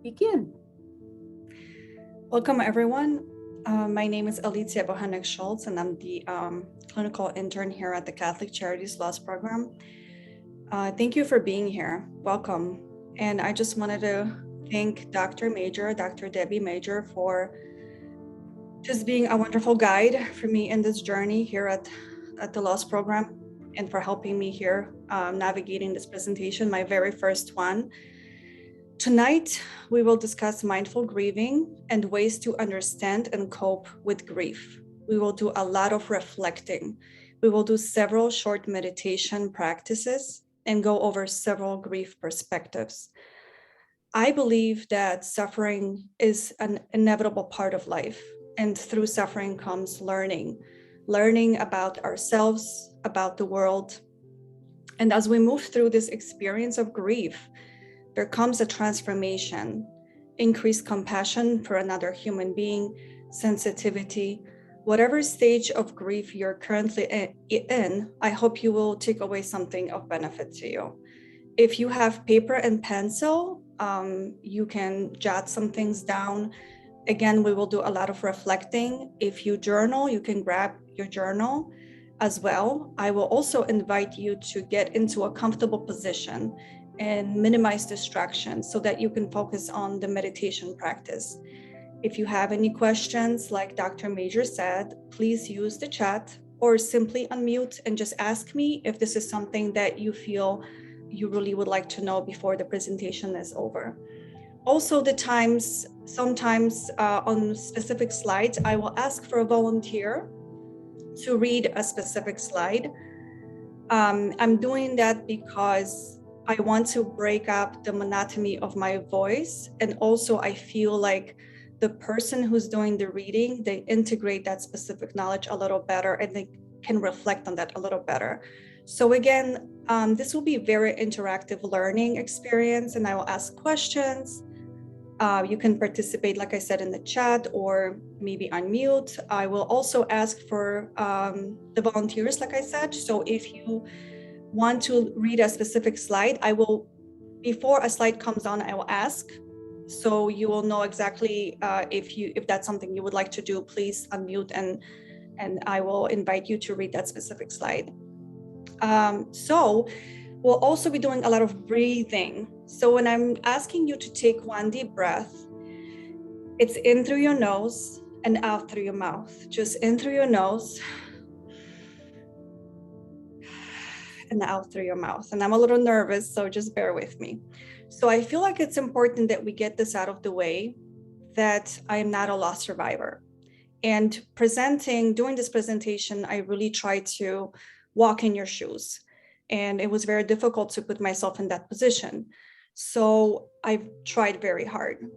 begin. Welcome, everyone. My name is Alicja Bochenek Schultz, and I'm the clinical intern here at the Catholic Charities Laws Program. Thank you for being here. Welcome. And I just wanted to thank Dr. Debbie Major, for just being a wonderful guide for me in this journey here at the Laws Program, and for helping me here navigating this presentation, my very first one. Tonight, we will discuss mindful grieving and ways to understand and cope with grief. We will do a lot of reflecting. We will do several short meditation practices and go over several grief perspectives. I believe that suffering is an inevitable part of life, and through suffering comes learning about ourselves, about the world. And as we move through this experience of grief, there comes a transformation, increased compassion for another human being, sensitivity. Whatever stage of grief you're currently in, I hope you will take away something of benefit to you. If you have paper and pencil, you can jot some things down. Again, we will do a lot of reflecting. If you journal, you can grab your journal as well. I will also invite you to get into a comfortable position and minimize distractions so that you can focus on the meditation practice. If you have any questions, like Dr. Major said, please use the chat or simply unmute and just ask me if this is something that you feel you really would like to know before the presentation is over. Also, sometimes on specific slides, I will ask for a volunteer to read a specific slide. I'm doing that because I want to break up the monotony of my voice. And also I feel like the person who's doing the reading, they integrate that specific knowledge a little better and they can reflect on that a little better. So again, this will be a very interactive learning experience, and I will ask questions. You can participate, like I said, in the chat or maybe unmute. I will also ask for the volunteers, like I said. So if you want to read a specific slide, before a slide comes on, I will ask. So you will know exactly if that's something you would like to do, please unmute and I will invite you to read that specific slide. So we'll also be doing a lot of breathing. So when I'm asking you to take one deep breath, it's in through your nose and out through your mouth. Just in through your nose and out through your mouth. And I'm a little nervous, so just bear with me. So I feel like it's important that we get this out of the way, that I am not a loss survivor. And doing this presentation, I really tried to walk in your shoes. And it was very difficult to put myself in that position. So I've tried very hard.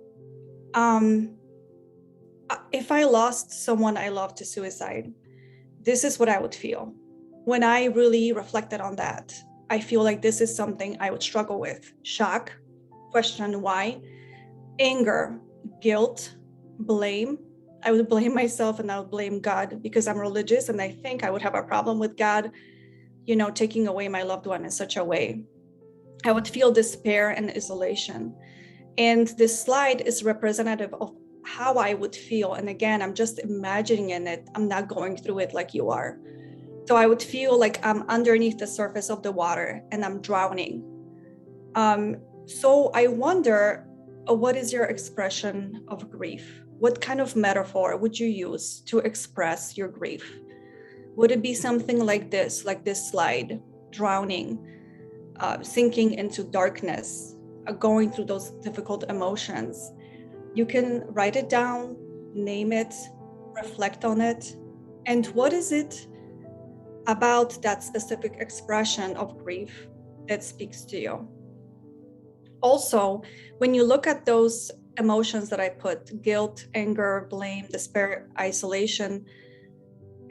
If I lost someone I love to suicide, this is what I would feel. When I really reflected on that, I feel like this is something I would struggle with. Shock, question why, anger, guilt, blame. I would blame myself and I would blame God because I'm religious and I think I would have a problem with God, taking away my loved one in such a way. I would feel despair and isolation. And this slide is representative of how I would feel. And again, I'm just imagining it. I'm not going through it like you are. So I would feel like I'm underneath the surface of the water and I'm drowning. So I wonder, what is your expression of grief? What kind of metaphor would you use to express your grief? Would it be something like this slide, drowning, sinking into darkness, going through those difficult emotions? You can write it down, name it, reflect on it. And what is it about that specific expression of grief that speaks to you? Also, when you look at those emotions that I put, guilt, anger, blame, despair, isolation,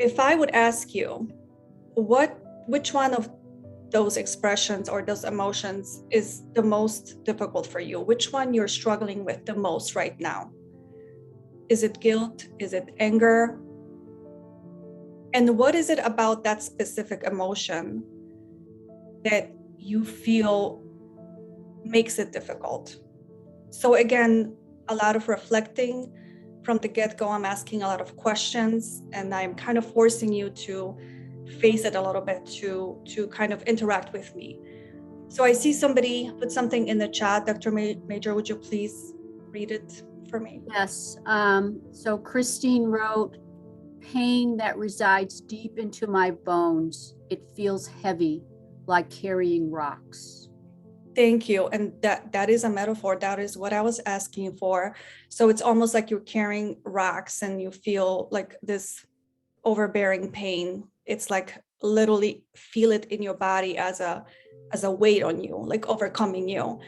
if I would ask you, which one of those expressions or those emotions is the most difficult for you? Which one you're struggling with the most right now? Is it guilt? Is it anger? And what is it about that specific emotion that you feel makes it difficult? So again, a lot of reflecting from the get-go. I'm asking a lot of questions, and I'm kind of forcing you to face it a little bit, to kind of interact with me. So I see somebody put something in the chat. Dr. Major, would you please read it for me? Yes. So Christine wrote, pain that resides deep into my bones. It feels heavy, like carrying rocks. Thank you. And that is a metaphor. That is what I was asking for. So it's almost like you're carrying rocks and you feel like this overbearing pain. It's like literally feel it in your body as a weight on you, like overcoming you.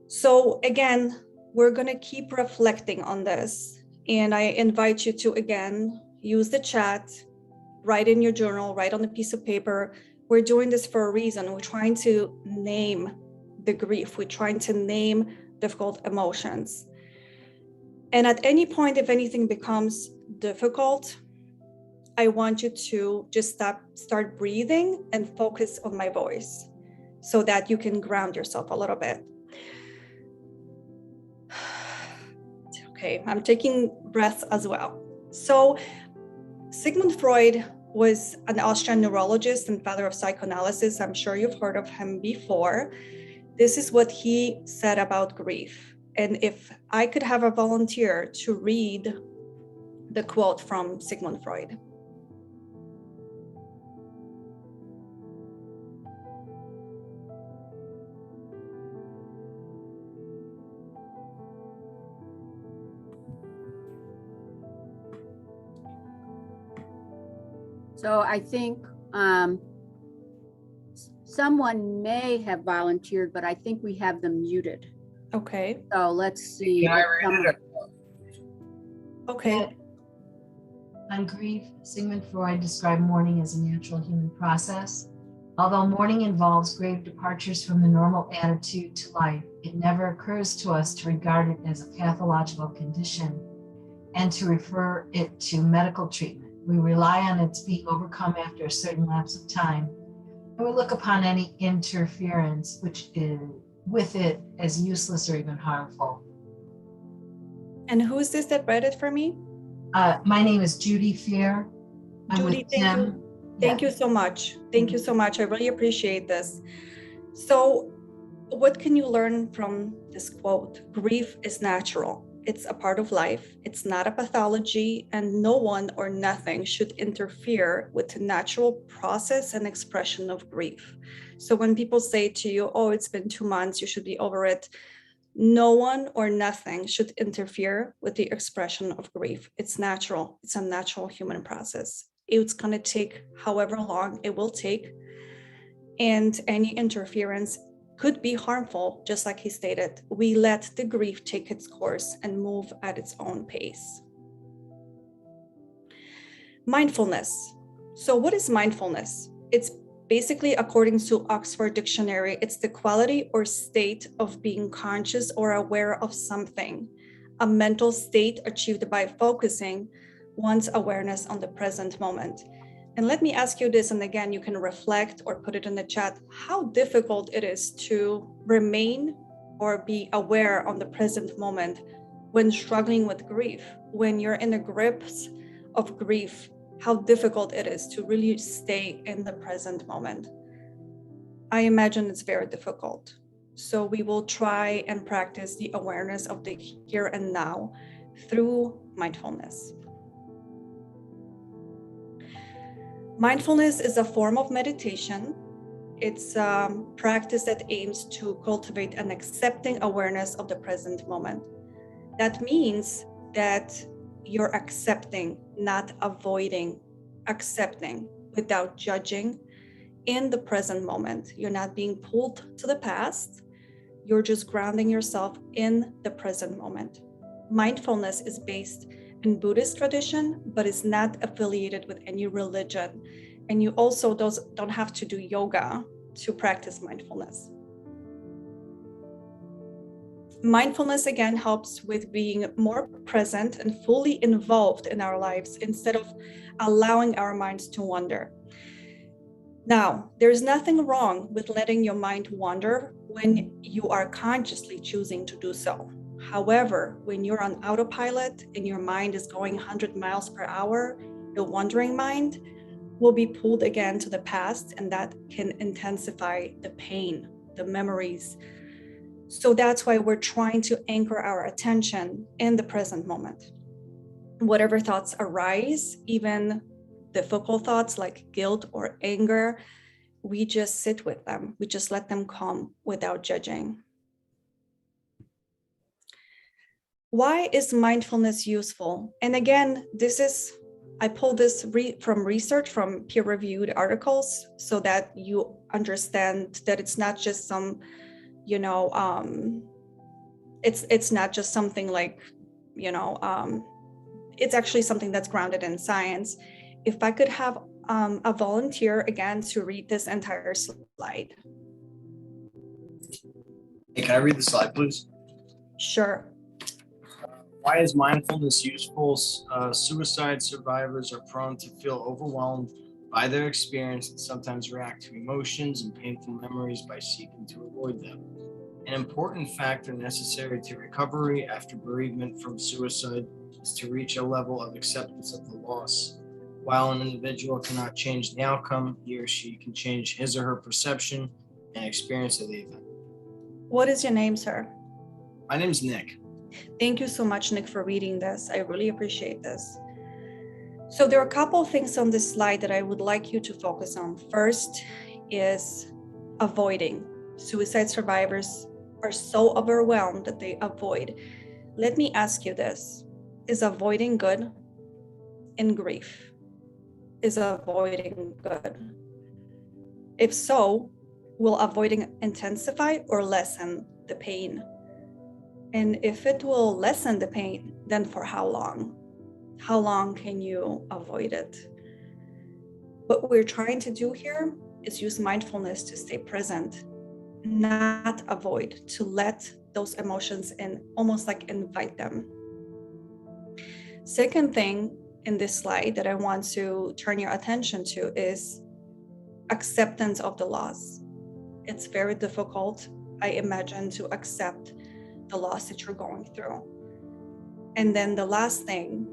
So again, we're going to keep reflecting on this. And I invite you to, again, use the chat, write in your journal, write on a piece of paper. We're doing this for a reason. We're trying to name the grief. We're trying to name difficult emotions. And at any point, if anything becomes difficult, I want you to just start breathing and focus on my voice so that you can ground yourself a little bit. Okay, I'm taking breaths as well. So Sigmund Freud was an Austrian neurologist and father of psychoanalysis. I'm sure you've heard of him before. This is what he said about grief. And if I could have a volunteer to read the quote from Sigmund Freud. So I think someone may have volunteered, but I think we have them muted. Okay. So let's see. Okay. On grief, Sigmund Freud described mourning as a natural human process. Although mourning involves grave departures from the normal attitude to life, it never occurs to us to regard it as a pathological condition and to refer it to medical treatment. We rely on its being overcome after a certain lapse of time, and we look upon any interference with it as useless or even harmful. And who is this that read it for me? My name is Judy Fear. Judy, thank you. Thank you so much. Thank you so much. I really appreciate this. So what can you learn from this quote? Grief is natural. It's a part of life. It's not a pathology, and no one or nothing should interfere with the natural process and expression of grief. So when people say to you, oh, it's been 2 months, you should be over it, no one or nothing should interfere with the expression of grief. It's natural. It's a natural human process. It's going to take however long it will take. And any interference could be harmful, just like he stated. We let the grief take its course and move at its own pace. Mindfulness. So what is mindfulness? It's basically, according to Oxford Dictionary, it's the quality or state of being conscious or aware of something, a mental state achieved by focusing one's awareness on the present moment. And let me ask you this, and again, you can reflect or put it in the chat, how difficult it is to remain or be aware on the present moment when struggling with grief, when you're in the grips of grief, how difficult it is to really stay in the present moment. I imagine it's very difficult. So we will try and practice the awareness of the here and now through mindfulness. Mindfulness is a form of meditation. It's a practice that aims to cultivate an accepting awareness of the present moment. That means that you're accepting, not avoiding, accepting without judging in the present moment. You're not being pulled to the past. You're just grounding yourself in the present moment. Mindfulness is based in Buddhist tradition, but is not affiliated with any religion. And you also don't have to do yoga to practice mindfulness. Mindfulness, again, helps with being more present and fully involved in our lives instead of allowing our minds to wander. Now, there's nothing wrong with letting your mind wander when you are consciously choosing to do so. However, when you're on autopilot and your mind is going 100 miles per hour, your wandering mind will be pulled again to the past, and that can intensify the pain, the memories. So that's why we're trying to anchor our attention in the present moment. Whatever thoughts arise, even difficult thoughts like guilt or anger, we just sit with them. We just let them come without judging. Why is mindfulness useful? And again, I pulled this from research, from peer-reviewed articles, so that you understand that it's not just some, it's not just something like, it's actually something that's grounded in science. If I could have a volunteer again to read this entire slide. Hey, can I read the slide, please? Sure. Why is mindfulness useful? Suicide survivors are prone to feel overwhelmed by their experience and sometimes react to emotions and painful memories by seeking to avoid them. An important factor necessary to recovery after bereavement from suicide is to reach a level of acceptance of the loss. While an individual cannot change the outcome, he or she can change his or her perception and experience of the event. What is your name, sir? My name is Nick. Thank you so much, Nick, for reading this. I really appreciate this. So there are a couple of things on this slide that I would like you to focus on. First is avoiding. Suicide survivors are so overwhelmed that they avoid. Let me ask you this. Is avoiding good in grief? Is avoiding good? If so, will avoiding intensify or lessen the pain? And if it will lessen the pain, then for how long? How long can you avoid it? What we're trying to do here is use mindfulness to stay present, not avoid, to let those emotions in, almost like invite them. Second thing in this slide that I want to turn your attention to is acceptance of the loss. It's very difficult, I imagine, to accept the loss that you're going through. And then the last thing,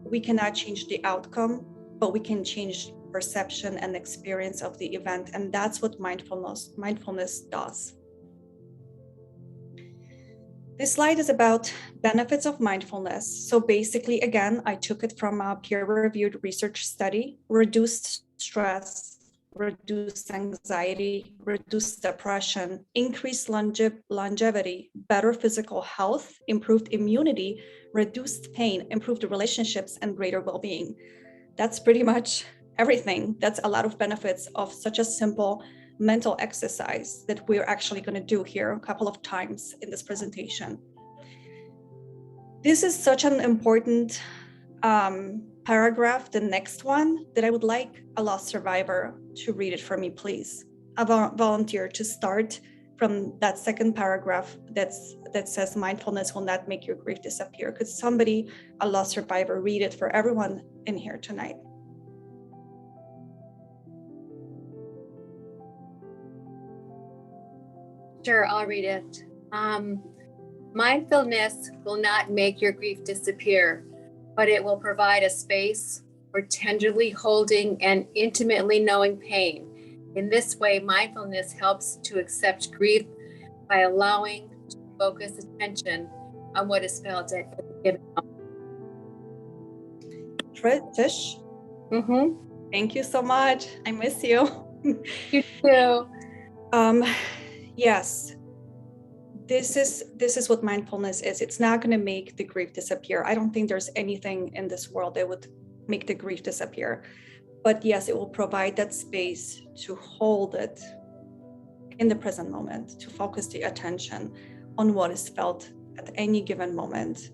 we cannot change the outcome, but we can change perception and experience of the event. And that's what mindfulness does. This slide is about benefits of mindfulness. So basically, again, I took it from a peer-reviewed research study: reduced stress, reduced anxiety, reduced depression, increased longevity, better physical health, improved immunity, reduced pain, improved relationships, and greater well-being. That's pretty much everything. That's a lot of benefits of such a simple mental exercise that we're actually going to do here a couple of times in this presentation. This is such an important paragraph, the next one, that I would like a loss survivor to read it for me, please. A volunteer to start from that second paragraph that says mindfulness will not make your grief disappear. Could somebody, a loss survivor, read it for everyone in here tonight? Sure, I'll read it. Mindfulness will not make your grief disappear, but it will provide a space for tenderly holding and intimately knowing pain. In this way, mindfulness helps to accept grief by allowing to focus attention on what is felt at a given moment. Tish? Mm-hmm. Thank you so much. I miss you. You too. Yes. This is what mindfulness is. It's not going to make the grief disappear. I don't think there's anything in this world that would make the grief disappear. But yes, it will provide that space to hold it in the present moment, to focus the attention on what is felt at any given moment.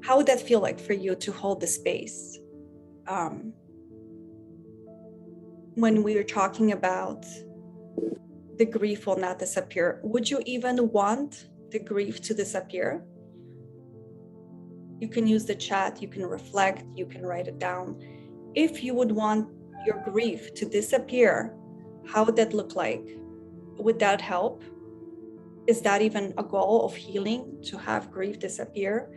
How would that feel like for you to hold the space? When we were talking about the grief will not disappear, would you even want the grief to disappear? You can use the chat, you can reflect, you can write it down. If you would want your grief to disappear, how would that look like? Would that help? Is that even a goal of healing, to have grief disappear?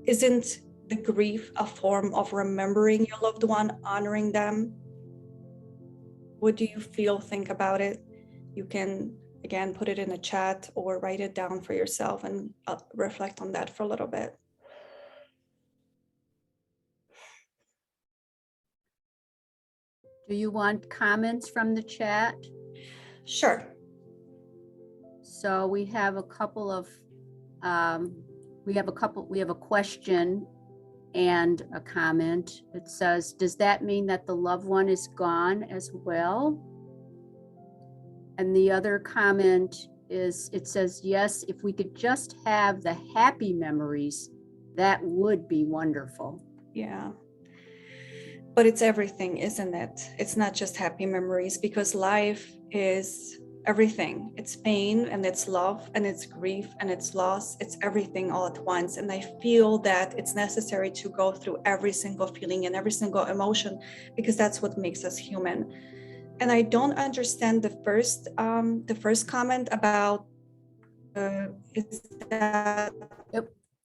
Isn't the grief a form of remembering your loved one, honoring them? What do you feel? Think about it. You can, again, put it in a chat or write it down for yourself and reflect on that for a little bit. Do you want comments from the chat? Sure. So we have a couple of, we have a question and a comment. It says, does that mean that the loved one is gone as well? And the other comment is, it says, yes, if we could just have the happy memories, that would be wonderful. Yeah. But it's everything, isn't it? It's not just happy memories, because life is everything. It's pain and it's love and it's grief and it's loss. It's everything all at once. And I feel that it's necessary to go through every single feeling and every single emotion, because that's what makes us human. And I don't understand the first comment about is that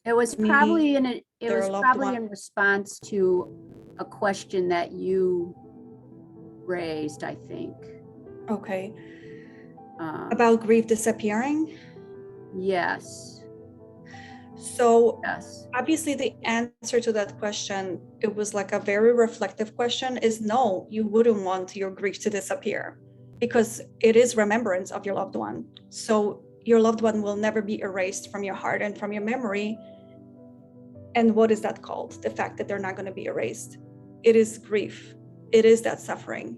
It was maybe probably it their was loved probably one. in response to a question that you raised, I think. Okay. About grief disappearing? Yes. So Yes. obviously the answer to that question, it was like a very reflective question, is no, you wouldn't want your grief to disappear, because it is remembrance of your loved one. So your loved one will never be erased from your heart and from your memory. And what is that called? The fact that they're not going to be erased. It is grief. It is that suffering.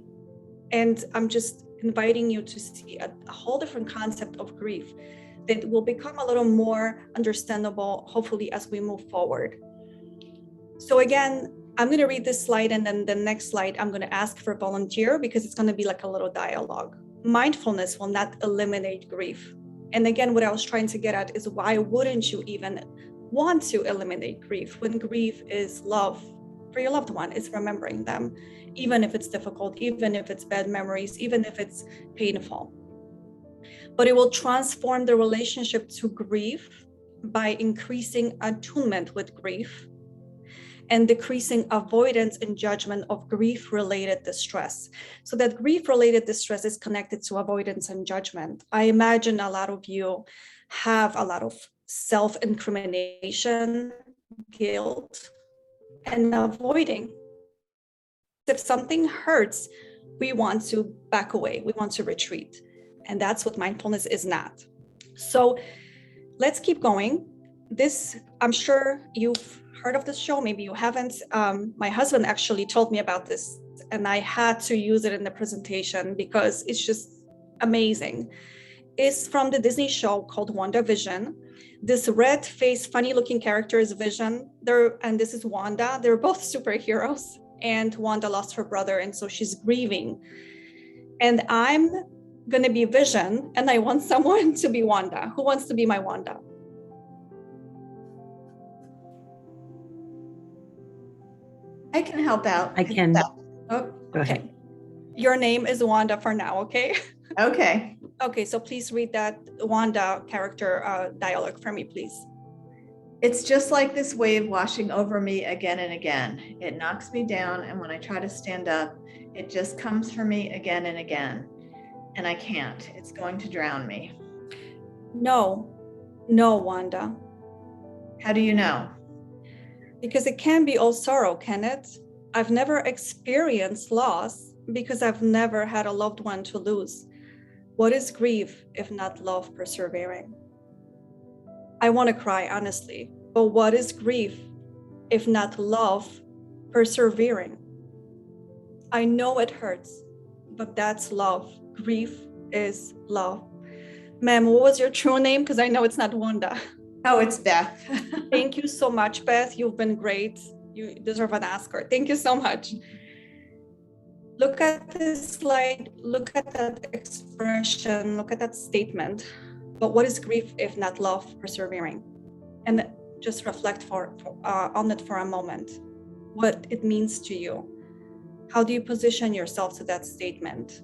And I'm just inviting you to see a whole different concept of grief that will become a little more understandable, hopefully, as we move forward. So again, I'm going to read this slide, and then the next slide, I'm going to ask for a volunteer, because it's going to be like a little dialogue. Mindfulness will not eliminate grief. And again, what I was trying to get at is, why wouldn't you even want to eliminate grief when grief is love for your loved one? It's remembering them, even if it's difficult, even if it's bad memories, even if it's painful. But it will transform the relationship to grief by increasing attunement with grief and decreasing avoidance and judgment of grief-related distress. So that grief-related distress is connected to avoidance and judgment. I imagine a lot of you have a lot of self-incrimination, guilt, and avoiding. If something hurts, we want to back away, we want to retreat. And that's what mindfulness is not. So let's keep going. This, I'm sure you've heard of this show, maybe you haven't. My husband actually told me about this, and I had to use it in the presentation because it's just amazing. It's from the Disney show called WandaVision. This red-faced, funny-looking character is Vision, and this is Wanda. They're both superheroes, and Wanda lost her brother, and so she's grieving. And I'm gonna be Vision, and I want someone to be Wanda. Who wants to be my Wanda? I can help out. I can. Oh, Go okay. ahead. Your name is Wanda for now, okay? Okay. Okay, so please read that Wanda character dialogue for me, please. It's just like this wave washing over me again and again. It knocks me down, and when I try to stand up, it just comes for me again and again. And I can't. It's going to drown me. No, Wanda. How do you know? Because it can be all sorrow, can it? I've never experienced loss because I've never had a loved one to lose. What is grief if not love persevering? I want to cry, honestly, but what is grief if not love persevering? I know it hurts, but that's love. Grief is love. Ma'am, what was your true name? Because I know it's not Wanda. Oh, it's Beth. Thank you so much, Beth. You've been great. You deserve an Oscar. Thank you so much. Look at this slide. Look at that expression. Look at that statement. But what is grief if not love persevering? And just reflect on it for a moment, what it means to you. How do you position yourself to that statement?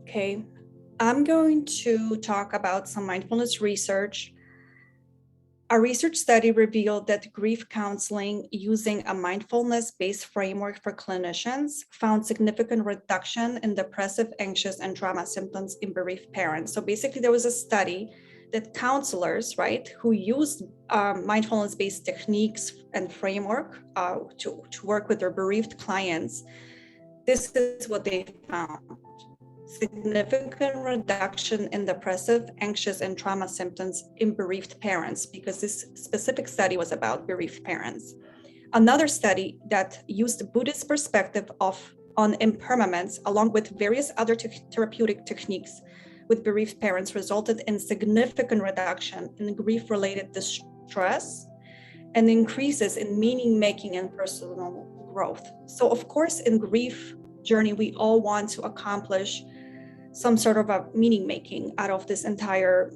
Okay, I'm going to talk about some mindfulness research. A research study revealed that grief counseling using a mindfulness-based framework for clinicians found significant reduction in depressive, anxious, and trauma symptoms in bereaved parents. So basically, there was a study that counselors, right, who used mindfulness-based techniques and framework to work with their bereaved clients, this is what they found. Significant reduction in depressive, anxious, and trauma symptoms in bereaved parents, because this specific study was about bereaved parents. Another study that used the Buddhist perspective on impermanence, along with various other therapeutic techniques with bereaved parents, resulted in significant reduction in grief-related distress and increases in meaning-making and personal growth. So of course, in grief journey, we all want to accomplish some sort of a meaning making out of this entire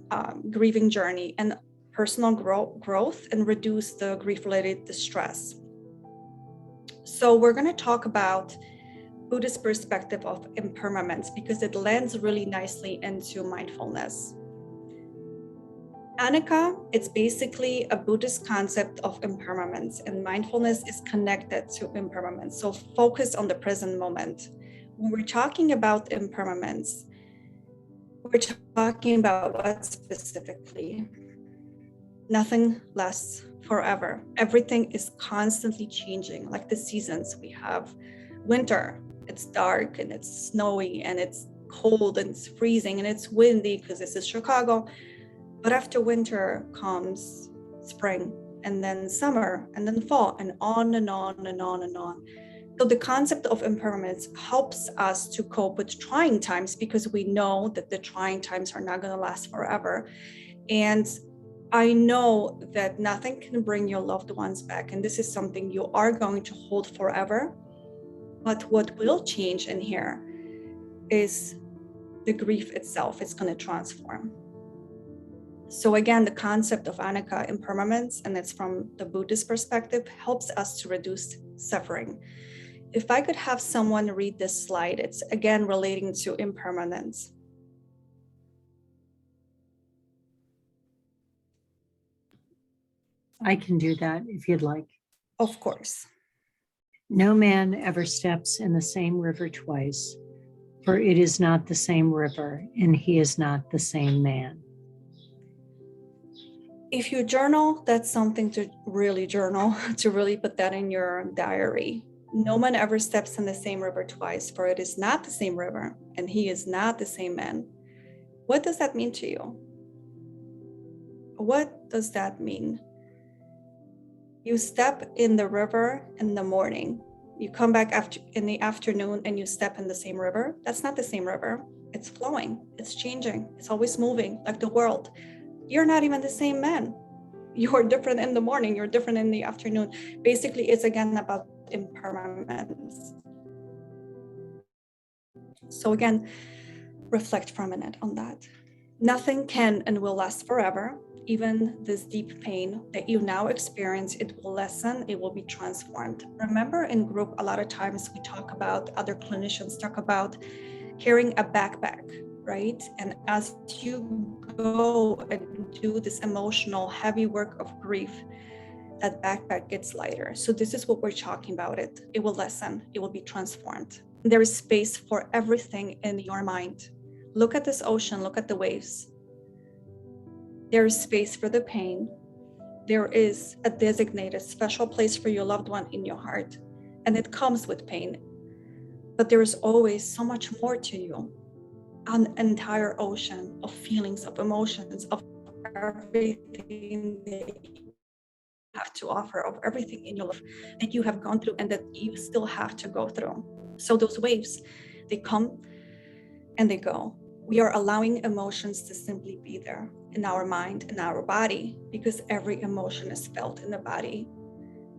grieving journey and personal growth and reduce the grief related distress. So we're going to talk about Buddhist perspective of impermanence because it lends really nicely into mindfulness. Anicca, it's basically a Buddhist concept of impermanence, and mindfulness is connected to impermanence. So focus on the present moment. When we're talking about impermanence, we're talking about what specifically? Nothing lasts forever. Everything is constantly changing, like the seasons. We have winter, it's dark and it's snowy and it's cold and it's freezing and it's windy because this is Chicago. But after winter comes spring and then summer and then fall and on and on and on and on. So the concept of impermanence helps us to cope with trying times because we know that the trying times are not going to last forever. And I know that nothing can bring your loved ones back. And this is something you are going to hold forever. But what will change in here is the grief itself. It's going to transform. So again, the concept of anicca, impermanence, and it's from the Buddhist perspective, helps us to reduce suffering. If I could have someone read this slide, it's again relating to impermanence. I can do that if you'd like. Of course. No man ever steps in the same river twice, for it is not the same river, and he is not the same man. If you journal, that's something to really journal, to really put that in your diary. No man ever steps in the same river twice, for it is not the same river, and he is not the same man. What does that mean to you? What does that mean? You step in the river in the morning. You come back in the afternoon and you step in the same river. That's not the same river. It's flowing, it's changing, it's always moving, like the world. You're not even the same man. You're different in the morning, you're different in the afternoon. Basically, it's again about impermanence. So again, reflect for a minute on that. Nothing can and will last forever. Even this deep pain that you now experience, it will lessen, it will be transformed. Remember, in group, a lot of times we talk about, other clinicians talk about carrying a backpack, right? And as you go and do this emotional, heavy work of grief, that backpack gets lighter. So this is what we're talking about. It will lessen, it will be transformed. There is space for everything in your mind. Look at this ocean, look at the waves. There is space for the pain. There is a designated special place for your loved one in your heart, and it comes with pain. But there is always so much more to you. An entire ocean of feelings, of emotions, of everything that you have to offer, of everything in your life that you have gone through and that you still have to go through. So those waves, they come and they go. We are allowing emotions to simply be there in our mind, in our body, because every emotion is felt in the body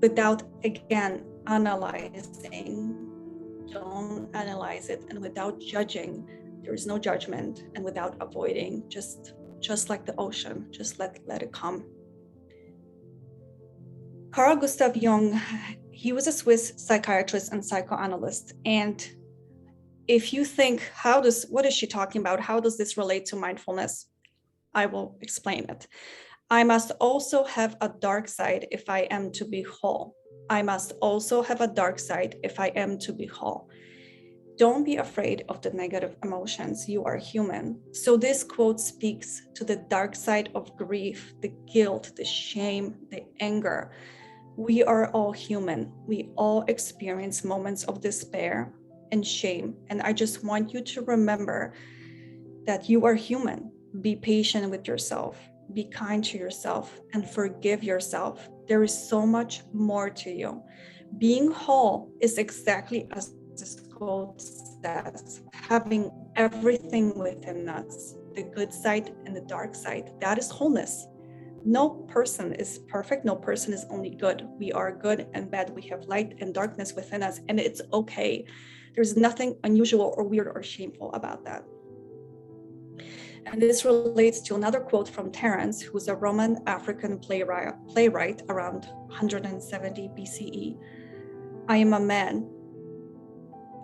without, again, analyzing. Don't analyze it, and without judging, There is no judgment, and without avoiding, just like the ocean, just let it come. Carl Gustav Jung, he was a Swiss psychiatrist and psychoanalyst. And if you think, what is she talking about? How does this relate to mindfulness? I will explain it. I must also have a dark side if I am to be whole. I must also have a dark side if I am to be whole. Don't be afraid of the negative emotions. You are human. So this quote speaks to the dark side of grief, the guilt, the shame, the anger. We are all human. We all experience moments of despair and shame. And I just want you to remember that you are human. Be patient with yourself. Be kind to yourself and forgive yourself. There is so much more to you. Being whole is exactly as this quote says, having everything within us, the good side and the dark side. That is wholeness. No person is perfect. No person is only good. We are good and bad. We have light and darkness within us, and it's okay. There's nothing unusual or weird or shameful about that. And this relates to another quote from Terence, who's a Roman African playwright around 170 BCE. I am a man.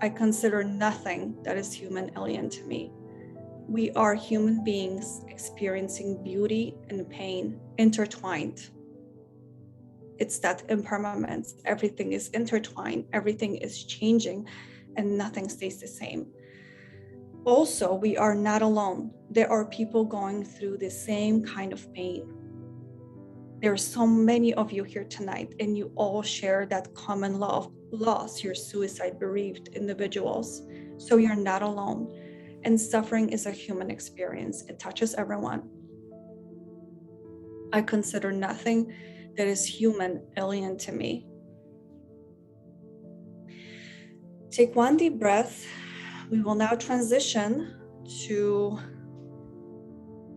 I consider nothing that is human alien to me. We are human beings experiencing beauty and pain intertwined. It's that impermanence. Everything is intertwined, everything is changing, and nothing stays the same. Also, we are not alone. There are people going through the same kind of pain. There are so many of you here tonight, and you all share that common loss. You're suicide bereaved individuals. So you're not alone. And suffering is a human experience. It touches everyone. I consider nothing that is human alien to me. Take one deep breath. We will now transition to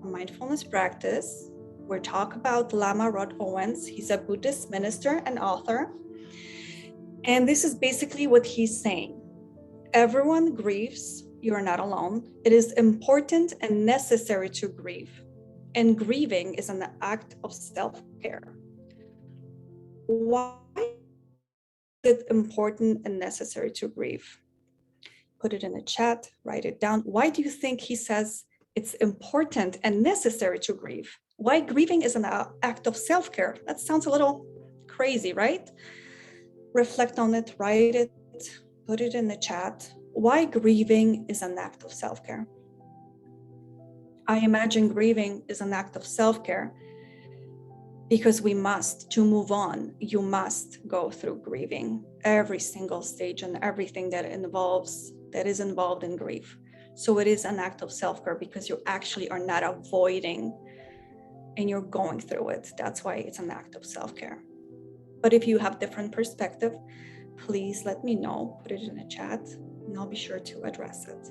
a mindfulness practice. We'll talk about Lama Rod Owens. He's a Buddhist minister and author. And this is basically what he's saying. Everyone grieves. You are not alone. It is important and necessary to grieve. And grieving is an act of self-care. Why is it important and necessary to grieve? Put it in the chat, write it down. Why do you think he says it's important and necessary to grieve? Why grieving is an act of self-care? That sounds a little crazy, right? Reflect on it, write it, put it in the chat. Why grieving is an act of self-care? I imagine grieving is an act of self-care because we must, to move on, you must go through grieving, every single stage and everything that is involved in grief. So it is an act of self-care because you actually are not avoiding and you're going through it. That's why it's an act of self-care. But if you have different perspective, please let me know, put it in the chat, and I'll be sure to address it.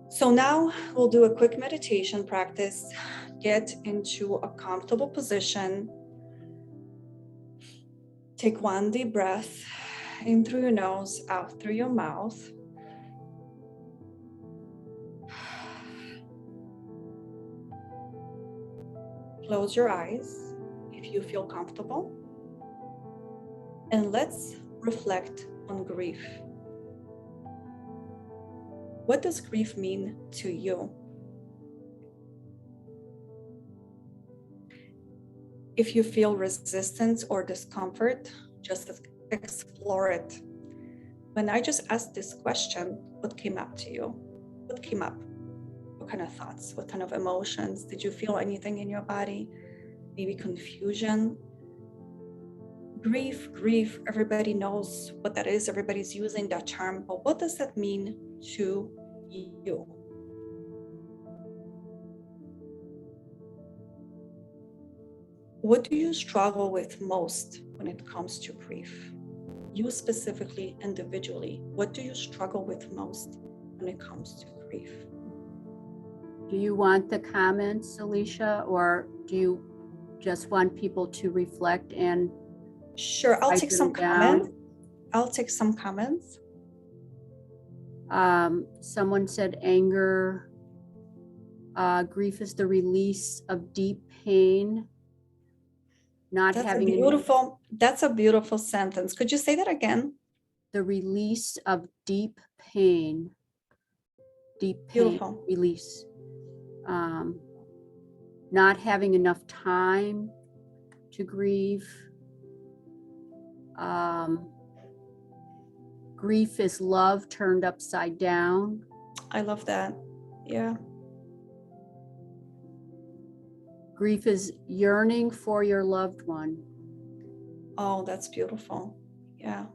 So now we'll do a quick meditation practice. Get into a comfortable position. Take one deep breath in through your nose, out through your mouth. Close your eyes if you feel comfortable. And let's reflect on grief. What does grief mean to you? If you feel resistance or discomfort, just explore it. When I just asked this question, what came up to you? What came up? What kind of thoughts? What kind of emotions? Did you feel anything in your body? Maybe confusion? Grief, everybody knows what that is. Everybody's using that term, but what does that mean to you? What do you struggle with most when it comes to grief? You specifically, individually, what do you struggle with most when it comes to grief? Do you want the comments, Alicia, or do you just want people to reflect and Sure, I'll write take them some down? comments. I'll take some comments. Someone said anger. Grief is the release of deep pain. Not That's a having beautiful, that's a beautiful sentence. Could you say that again? the release of deep pain. Deep pain Beautiful. release. Not having enough time to grieve. Grief is love turned upside down. I love that. Yeah. Grief is yearning for your loved one. Oh, that's beautiful. Yeah.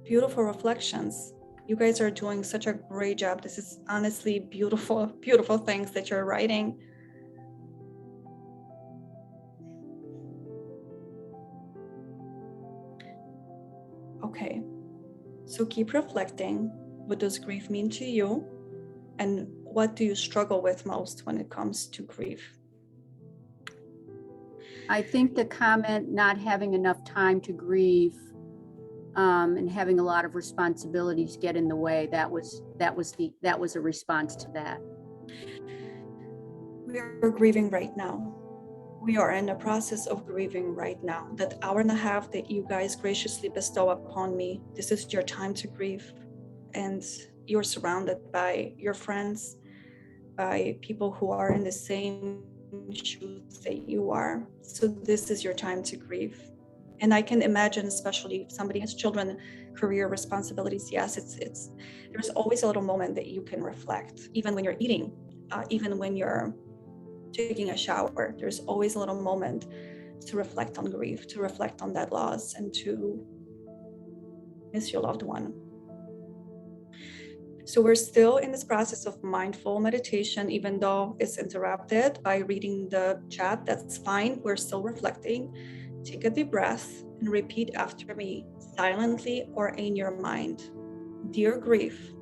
Beautiful reflections. You guys are doing such a great job. This is honestly beautiful, beautiful things that you're writing. Okay, so keep reflecting. What does grief mean to you? And what do you struggle with most when it comes to grief? I think the comment not having enough time to grieve and having a lot of responsibilities get in the way, that was a response to that. We are grieving right now. We are in the process of grieving right now. That hour and a half that you guys graciously bestow upon me, this is your time to grieve. And you're surrounded by your friends, by people who are in the same shoes that you are. So this is your time to grieve. And I can imagine, especially if somebody has children, career responsibilities, yes, it's there's always a little moment that you can reflect, even when you're eating, even when you're taking a shower, there's always a little moment to reflect on grief, to reflect on that loss, and to miss your loved one. So we're still in this process of mindful meditation, even though it's interrupted by reading the chat, that's fine. We're still reflecting. Take a deep breath and repeat after me, silently or in your mind. Dear grief,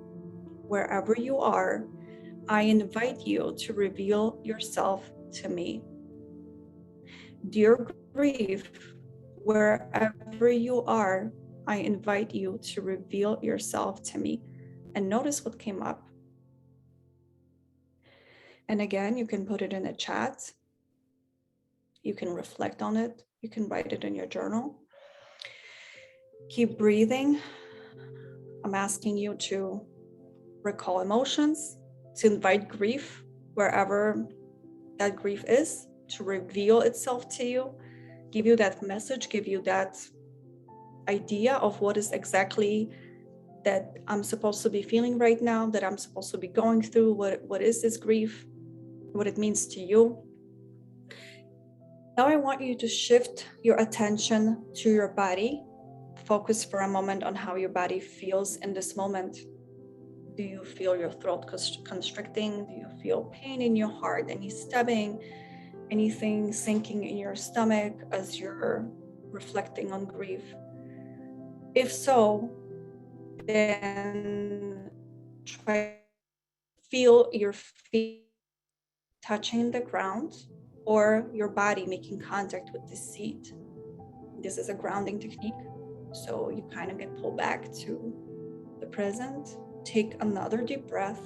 wherever you are, I invite you to reveal yourself to me. Dear grief, wherever you are, I invite you to reveal yourself to me. And notice what came up. And again, you can put it in a chat. You can reflect on it. You can write it in your journal. Keep breathing. I'm asking you to recall emotions, to invite grief wherever that grief is, to reveal itself to you, give you that message, give you that idea of what is exactly that I'm supposed to be feeling right now, that I'm supposed to be going through, what is this grief, what it means to you. Now I want you to shift your attention to your body. Focus for a moment on how your body feels in this moment. Do you feel your throat constricting? Do you feel pain in your heart? Any stabbing? Anything sinking in your stomach as you're reflecting on grief? If so, then try to feel your feet touching the ground or your body making contact with the seat. This is a grounding technique. So you kind of get pulled back to the present. Take another deep breath.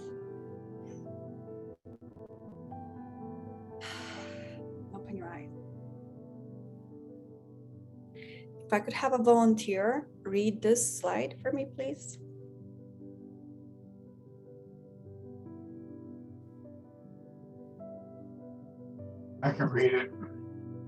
Open your eyes. If I could have a volunteer read this slide for me, please. I can read it.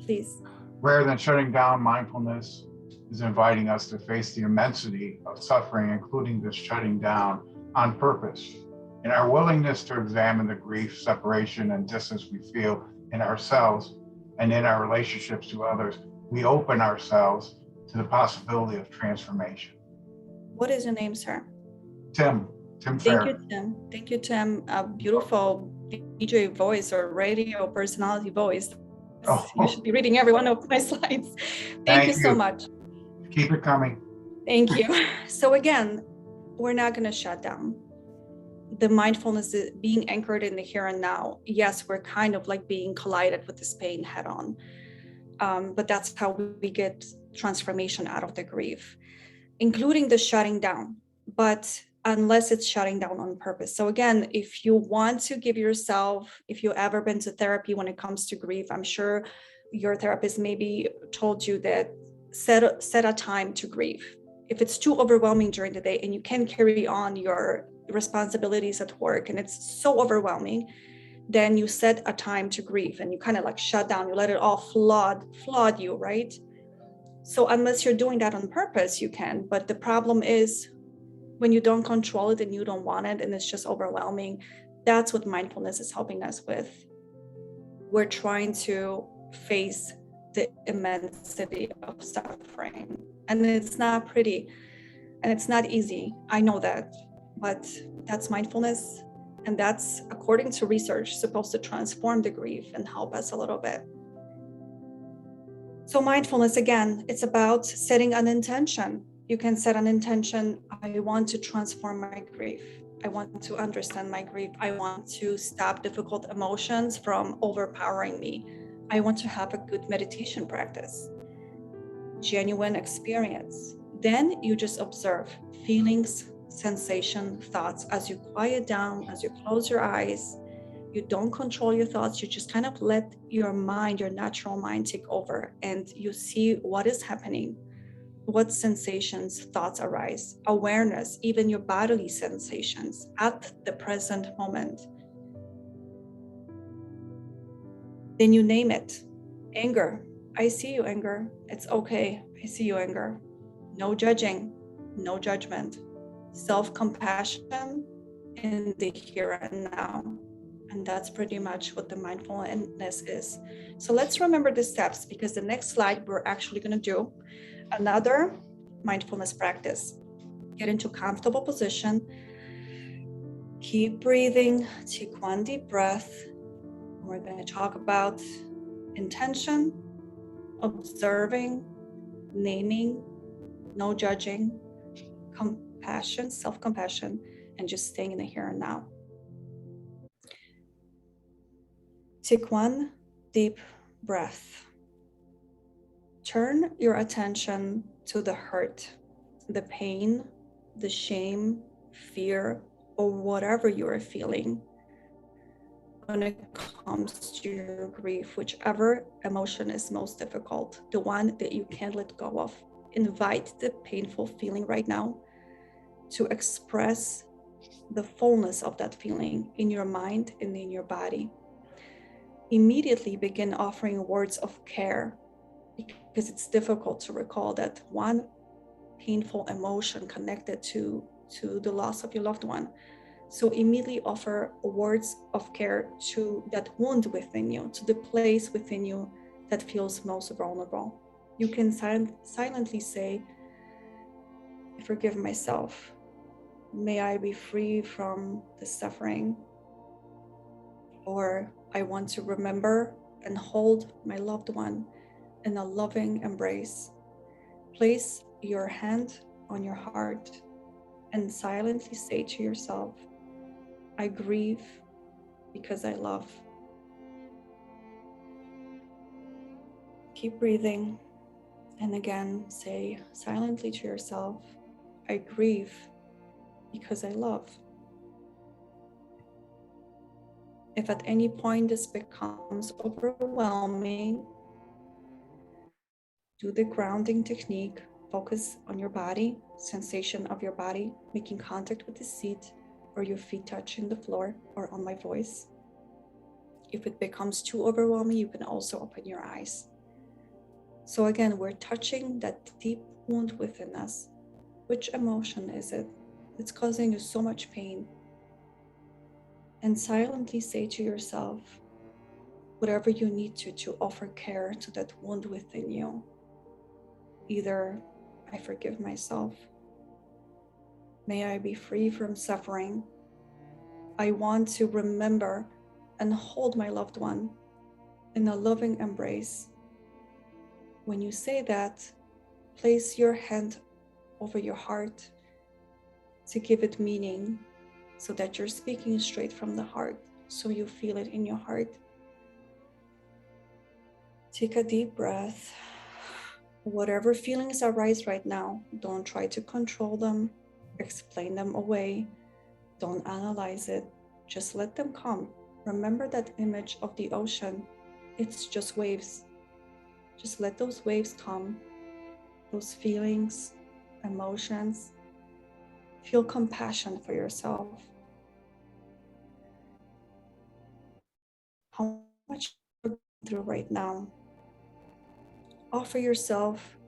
Please. Rather than shutting down, mindfulness is inviting us to face the immensity of suffering, including this shutting down on purpose. In our willingness to examine the grief, separation, and distance we feel in ourselves and in our relationships to others, we open ourselves to the possibility of transformation. What is your name, sir? Tim Thank Fair. you, Tim. Thank you, Tim. A beautiful DJ voice or radio personality voice. Oh. You should be reading every one of my slides. Thank you so much. Keep it coming. Thank you. So again, we're not going to shut down. The mindfulness is being anchored in the here and now. Yes, we're kind of like being collided with this pain head on. But that's how we get transformation out of the grief, including the shutting down. but unless it's shutting down on purpose. So again, if you want to give yourself, if you've ever been to therapy when it comes to grief, I'm sure your therapist maybe told you that set a time to grieve. If it's too overwhelming during the day and you can't carry on your responsibilities at work and it's so overwhelming, then you set a time to grieve and you kind of like shut down, you let it all flood you, right? So unless you're doing that on purpose, you can. But the problem is when you don't control it and you don't want it and it's just overwhelming, that's what mindfulness is helping us with. We're trying to face the immensity of suffering. And it's not pretty and it's not easy. I know that, but that's mindfulness. And that's, according to research, supposed to transform the grief and help us a little bit. So mindfulness, again, it's about setting an intention. You can set an intention. I want to transform my grief. I want to understand my grief. I want to stop difficult emotions from overpowering me. I want to have a good meditation practice, genuine experience. Then you just observe feelings, sensation, thoughts. As you quiet down, as you close your eyes, you don't control your thoughts. You just kind of let your mind, your natural mind, take over, and you see what is happening. What sensations, thoughts arise, awareness, even your bodily sensations at the present moment. Then you name it. Anger. I see you, anger. It's okay. I see you, anger. No judging, no judgment. Self-compassion in the here and now. And that's pretty much what the mindfulness is. So let's remember the steps, because the next slide, we're actually going to do another mindfulness practice. Get into a comfortable position. Keep breathing. Take one deep breath. We're going to talk about intention, observing, naming, no judging, compassion, self-compassion, and just staying in the here and now. Take one deep breath. Turn your attention to the hurt, the pain, the shame, fear, or whatever you are feeling when it comes to your grief, whichever emotion is most difficult, the one that you can't let go of. Invite the painful feeling right now to express the fullness of that feeling in your mind and in your body. Immediately begin offering words of care, because it's difficult to recall that one painful emotion connected to the loss of your loved one. So immediately offer words of care to that wound within you, to the place within you that feels most vulnerable. You can silently say, I forgive myself. May I be free from the suffering. Or I want to remember and hold my loved one in a loving embrace. Place your hand on your heart and silently say to yourself, I grieve because I love. Keep breathing. And again, say silently to yourself, I grieve because I love. If at any point this becomes overwhelming, do the grounding technique. Focus on your body, sensation of your body, making contact with the seat or your feet touching the floor or on my voice. If it becomes too overwhelming, you can also open your eyes. So again, we're touching that deep wound within us. Which emotion is it that's causing you so much pain? And silently say to yourself, whatever you need to offer care to that wound within you. Either I forgive myself. May I be free from suffering. I want to remember and hold my loved one in a loving embrace. When you say that, place your hand over your heart to give it meaning, so that you're speaking straight from the heart, so you feel it in your heart. Take a deep breath. Whatever feelings arise right now, don't try to control them. explain them away. Don't analyze it. Just let them come. Remember that image of the ocean. It's just waves. Just let those waves come. Those feelings, emotions. Feel compassion for yourself. How much you're going through right now. Offer yourself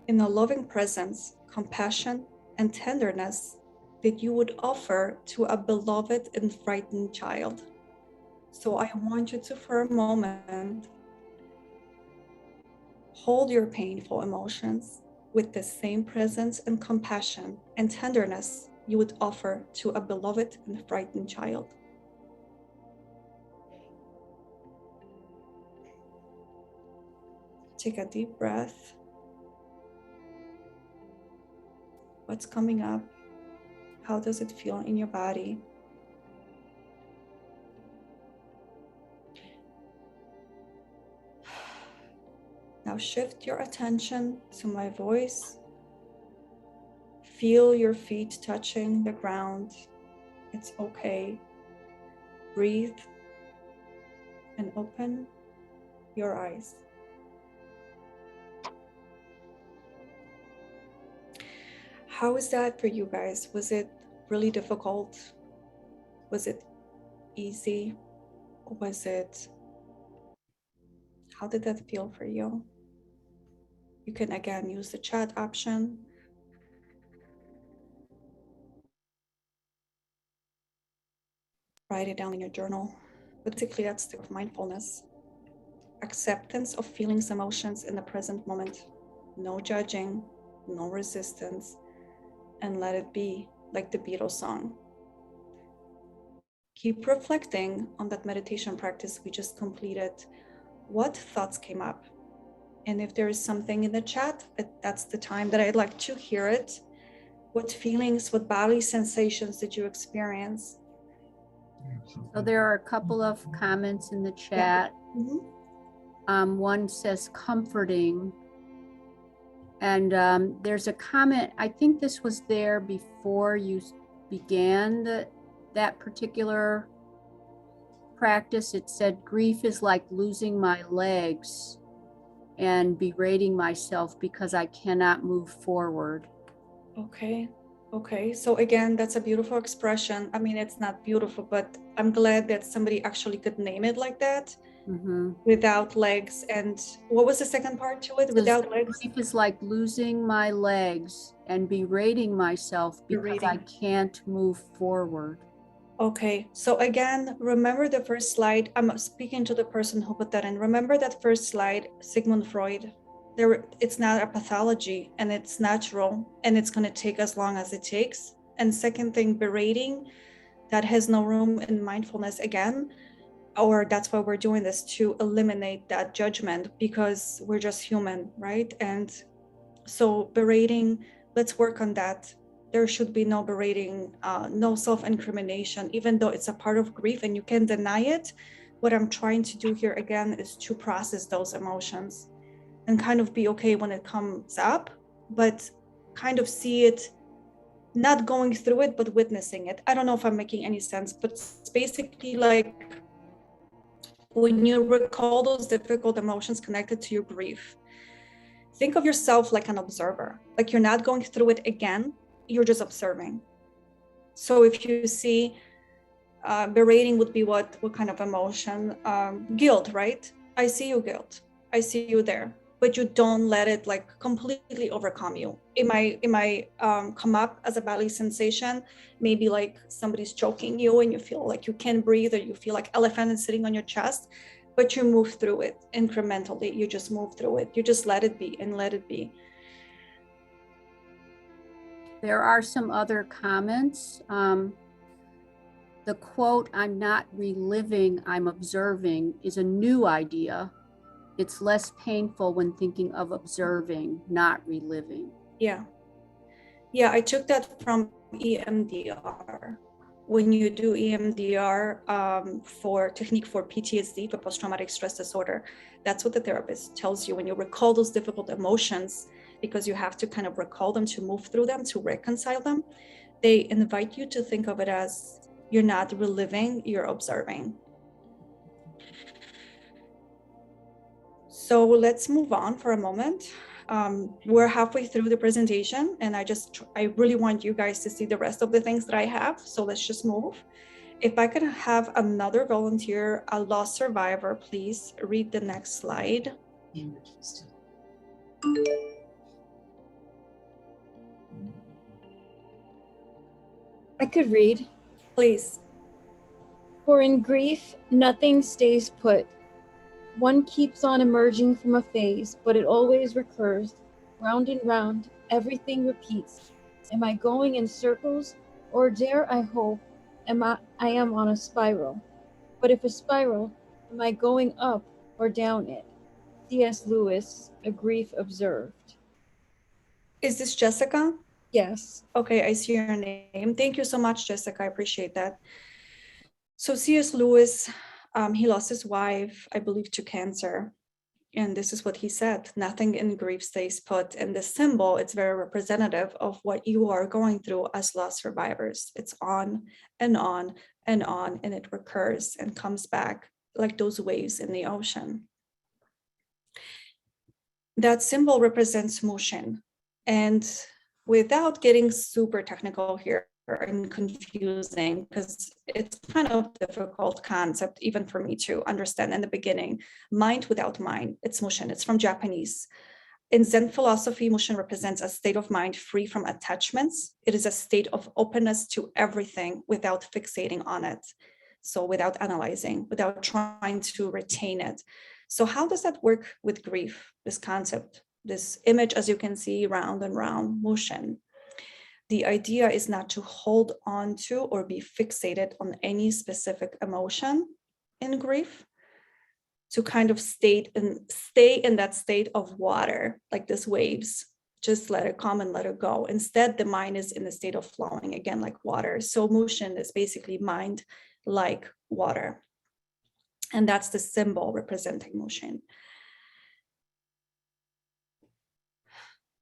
in a loving presence, compassion, and tenderness that you would offer to a beloved and frightened child. So I want you to, for a moment, hold your painful emotions with the same presence and compassion and tenderness you would offer to a beloved and frightened child. Take a deep breath. What's coming up? How does it feel in your body? Now shift your attention to my voice. Feel your feet touching the ground. It's okay. Breathe and open your eyes. How is that for you guys? Was it really difficult? Was it easy? How did that feel for you? You can again use the chat option. Write it down in your journal. Basically, that's the mindfulness. Acceptance of feelings, emotions in the present moment. No judging, no resistance, and let it be, like the Beatles song. Keep reflecting on that meditation practice we just completed. What thoughts came up? And if there is something in the chat, that's the time that I'd like to hear it. What feelings, what bodily sensations did you experience? So there are a couple of comments in the chat. One says comforting. And there's a comment, I think this was there before you began that particular practice. It said, grief is like losing my legs and berating myself because I cannot move forward. Okay. So again, that's a beautiful expression. I mean, it's not beautiful, but I'm glad that somebody actually could name it like that. Without legs. And what was the second part to it? Without legs? Grief is like losing my legs and berating myself because I can't move forward. Okay, so again, remember the first slide. I'm speaking to the person who put that in. Remember that first slide, Sigmund Freud. It's not a pathology and it's natural and it's going to take as long as it takes. And second thing, berating, that has no room in mindfulness again, or that's why we're doing this, to eliminate that judgment because we're just human, right? And so berating, let's work on that. There should be no berating, no self-incrimination, even though it's a part of grief and you can deny it. What I'm trying to do here again is to process those emotions and kind of be okay when it comes up, but kind of see it, not going through it, but witnessing it. I don't know if I'm making any sense, but it's basically like when you recall those difficult emotions connected to your grief, think of yourself like an observer, like you're not going through it again, you're just observing. So if you see berating would be what kind of emotion? Guilt, right? I see you, guilt. I see you there, but you don't let it like completely overcome you. It might come up as a bodily sensation, maybe like somebody's choking you and you feel like you can't breathe, or you feel like elephant is sitting on your chest, but you move through it incrementally. You just move through it. You just let it be and let it be. There are some other comments. The quote, "I'm not reliving, I'm observing," is a new idea. It's less painful when thinking of observing, not reliving. Yeah, I took that from EMDR. When you do EMDR for technique for PTSD, for post-traumatic stress disorder, that's what the therapist tells you. When you recall those difficult emotions, because you have to kind of recall them, to move through them, to reconcile them. They invite you to think of it as you're not reliving, you're observing. So let's move on for a moment. We're halfway through the presentation, and I really want you guys to see the rest of the things that I have. So let's just move. If I could have another volunteer, a lost survivor, please read the next slide. I could read. Please. For in grief, nothing stays put. One keeps on emerging from a phase, but it always recurs. Round and round, everything repeats. Am I going in circles, or dare I hope I am on a spiral? But if a spiral, am I going up or down it? C.S. Lewis, A Grief Observed. Is this Jessica? Yes. Okay, I see your name. Thank you so much, Jessica. I appreciate that. So C.S. Lewis, he lost his wife, I believe, to cancer. And this is what he said: nothing in grief stays put. And the symbol, it's very representative of what you are going through as loss survivors. It's on and on and on, and it recurs and comes back like those waves in the ocean. That symbol represents motion. And without getting super technical here and confusing, because it's kind of a difficult concept even for me to understand in the beginning, mind without mind, it's motion. It's from Japanese. In Zen philosophy, motion represents a state of mind free from attachments. It is a state of openness to everything without fixating on it. So without analyzing, without trying to retain it. So how does that work with grief, this concept, this image, as you can see, round and round motion? The idea is not to hold on to or be fixated on any specific emotion in grief, to kind of stay in that state of water, like this waves, just let it come and let it go. Instead, the mind is in the state of flowing, again, like water. So motion is basically mind like water. And that's the symbol representing motion.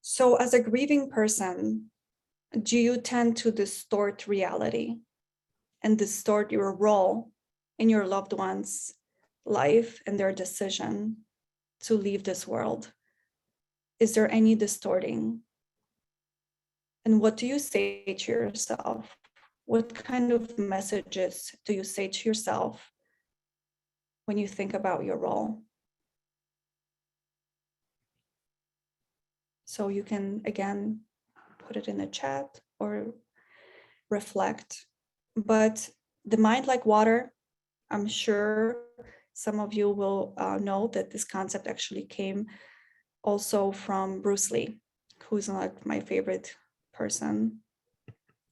So as a grieving person, do you tend to distort reality and distort your role in your loved one's life and their decision to leave this world? Is there any distorting? And what do you say to yourself? What kind of messages do you say to yourself when you think about your role? So you can, again, put it in the chat or reflect. But the mind like water, I'm sure some of you will know that this concept actually came also from Bruce Lee, who's like my favorite person.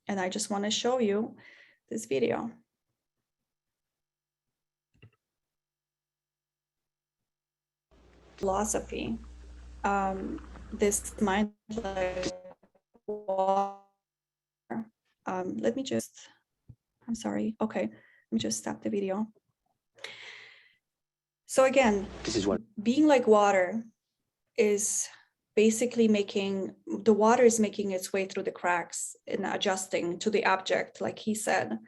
And I just want to show you this video. Philosophy, this mind like water. Let me just, I'm sorry. Okay, let me just stop the video. So again, this is what being like water is basically making, the water is making its way through the cracks and adjusting to the object, like he said.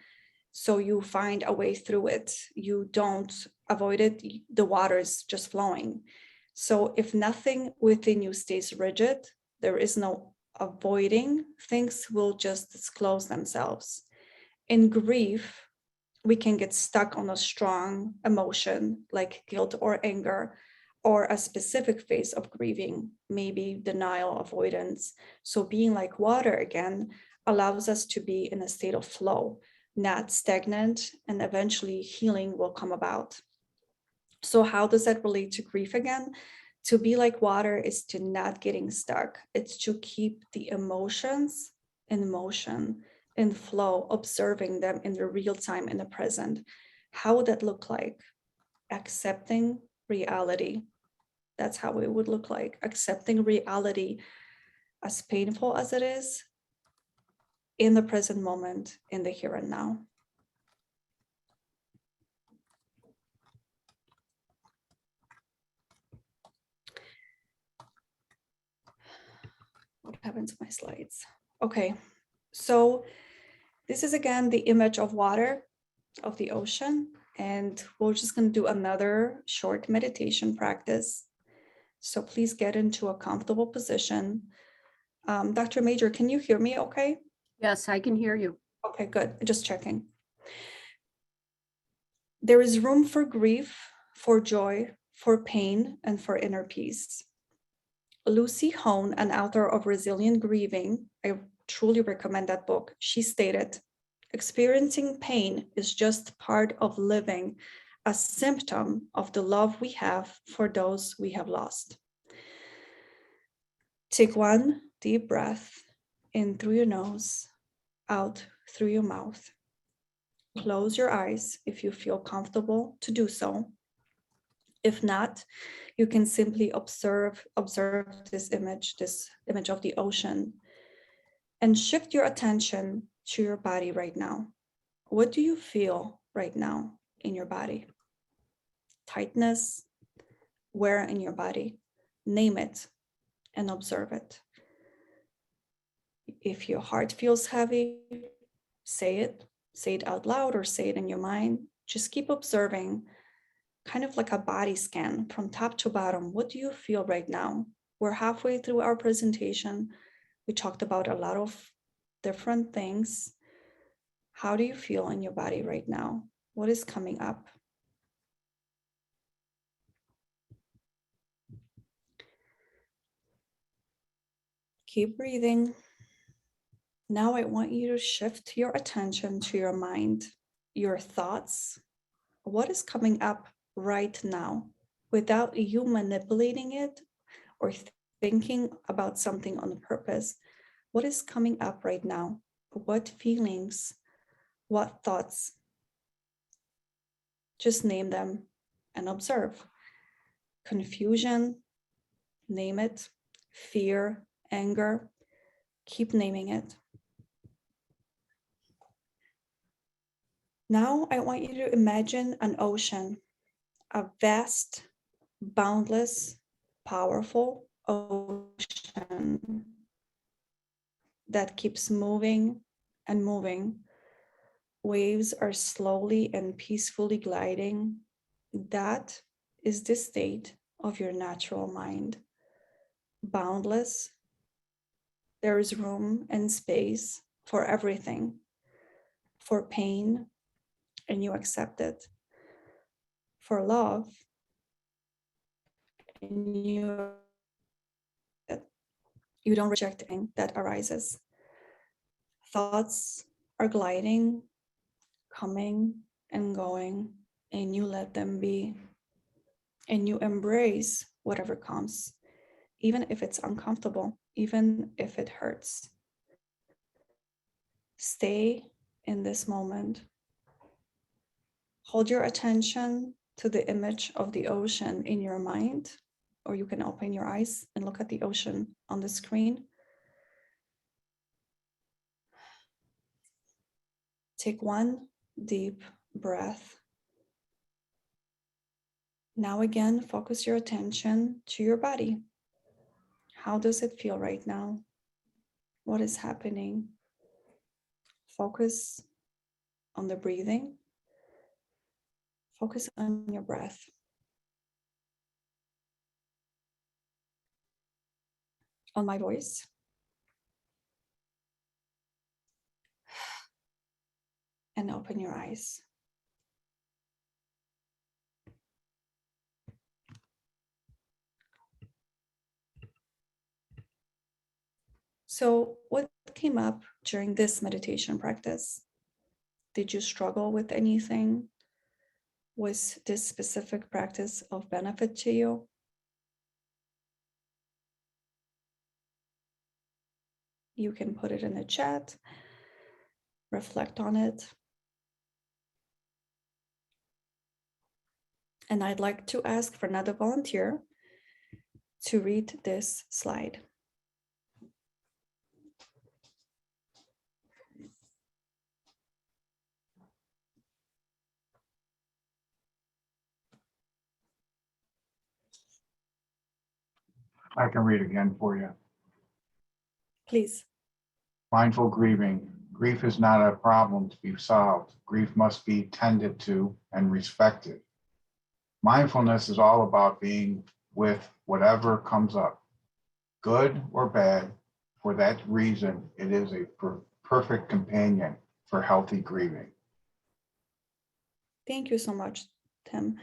So you find a way through it. You don't avoid it. The water is just flowing. So if nothing within you stays rigid, there is no avoiding, things will just disclose themselves. In grief, we can get stuck on a strong emotion like guilt or anger, or a specific phase of grieving, maybe denial, avoidance. So being like water again allows us to be in a state of flow, not stagnant, and eventually healing will come about. So how does that relate to grief again? To be like water is to not getting stuck. It's to keep the emotions in motion, in flow, observing them in the real time, in the present. How would that look like? Accepting reality. That's how it would look like. Accepting reality, as painful as it is, in the present moment, in the here and now. What happened to my slides? Okay, so this is again the image of water, of the ocean, and we're just going to do another short meditation practice. So please get into a comfortable position. Dr. Major, can you hear me okay? Yes, I can hear you. Okay, good. Just checking. There is room for grief, for joy, for pain, and for inner peace. Lucy Hone, an author of Resilient Grieving, I truly recommend that book. She stated, experiencing pain is just part of living, a symptom of the love we have for those we have lost. Take one deep breath in through your nose, out through your mouth. Close your eyes if you feel comfortable to do so. If not, you can simply observe this image of the ocean, and shift your attention to your body right now. What do you feel right now in your body? Tightness? Where in your body? Name it and observe it. If your heart feels heavy, say it out loud or say it in your mind. Just keep observing, kind of like a body scan from top to bottom. What do you feel right now? We're halfway through our presentation. We talked about a lot of different things. How do you feel in your body right now? What is coming up? Keep breathing. Now I want you to shift your attention to your mind, your thoughts. What is coming up right now without you manipulating it or thinking about something on purpose? What is coming up right now? What feelings? What thoughts? Just name them and observe. Confusion, name it. Fear, anger, keep naming it. Now I want you to imagine an ocean, a vast, boundless, powerful ocean that keeps moving and moving. Waves are slowly and peacefully gliding. That is the state of your natural mind. Boundless. There is room and space for everything, for pain, and you accept it, for love, and you don't reject anything that arises. Thoughts are gliding, coming and going, and you let them be, and you embrace whatever comes, even if it's uncomfortable, even if it hurts. Stay in this moment. Hold your attention to the image of the ocean in your mind, or you can open your eyes and look at the ocean on the screen. Take one deep breath. Now again, focus your attention to your body. How does it feel right now? What is happening? Focus on the breathing. Focus on your breath. On my voice. And open your eyes. So, what came up during this meditation practice? Did you struggle with anything? Was this specific practice of benefit to you? You can put it in the chat, reflect on it. And I'd like to ask for another volunteer to read this slide. I can read again for you. Please. Mindful grieving. Grief is not a problem to be solved. Grief must be tended to and respected. Mindfulness is all about being with whatever comes up, good or bad. For that reason, it is a perfect companion for healthy grieving. Thank you so much, Tim.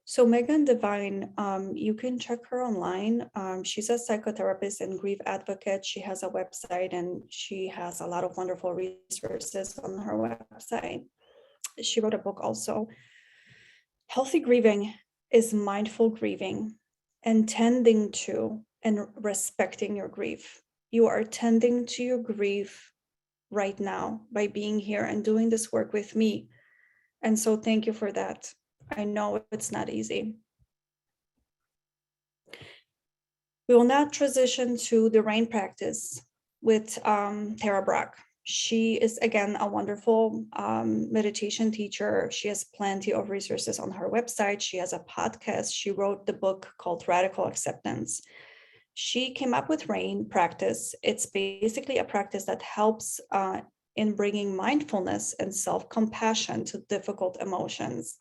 So Megan Devine, you can check her online. She's a psychotherapist and grief advocate. She has a website and she has a lot of wonderful resources on her website. She wrote a book also. Healthy grieving is mindful grieving and tending to and respecting your grief. You are tending to your grief right now by being here and doing this work with me. And so thank you for that. I know it's not easy. We will now transition to the rain practice with Tara Brach. She is, again, a wonderful meditation teacher. She has plenty of resources on her website. She has a podcast. She wrote the book called Radical Acceptance. She came up with rain practice. It's basically a practice that helps in bringing mindfulness and self-compassion to difficult emotions.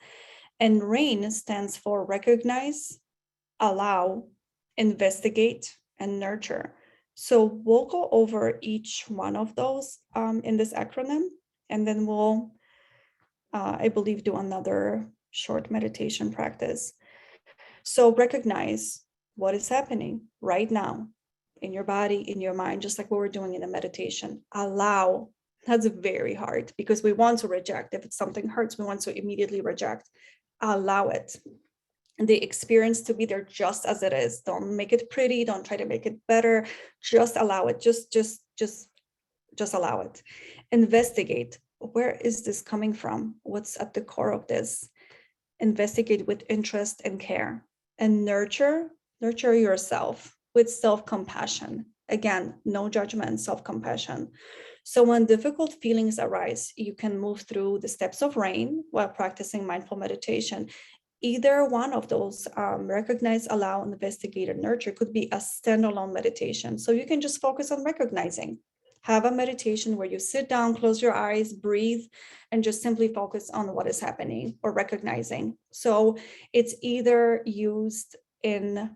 And RAIN stands for recognize, allow, investigate, and nurture. So we'll go over each one of those in this acronym, and then we'll, I believe, do another short meditation practice. So recognize what is happening right now in your body, in your mind, just like what we're doing in a meditation. Allow. That's very hard because we want to reject. If it's something hurts, we want to immediately reject. Allow it. And the experience to be there just as it is. Don't make it pretty. Don't try to make it better. Just allow it. Just allow it. Investigate. Where is this coming from? What's at the core of this? Investigate with interest and care. And nurture yourself with self-compassion. Again, no judgment, self-compassion. So when difficult feelings arise, you can move through the steps of RAIN while practicing mindful meditation. Either one of those, recognize, allow, investigate, and nurture, could be a standalone meditation. So you can just focus on recognizing. Have a meditation where you sit down, close your eyes, breathe, and just simply focus on what is happening or recognizing. So it's either used in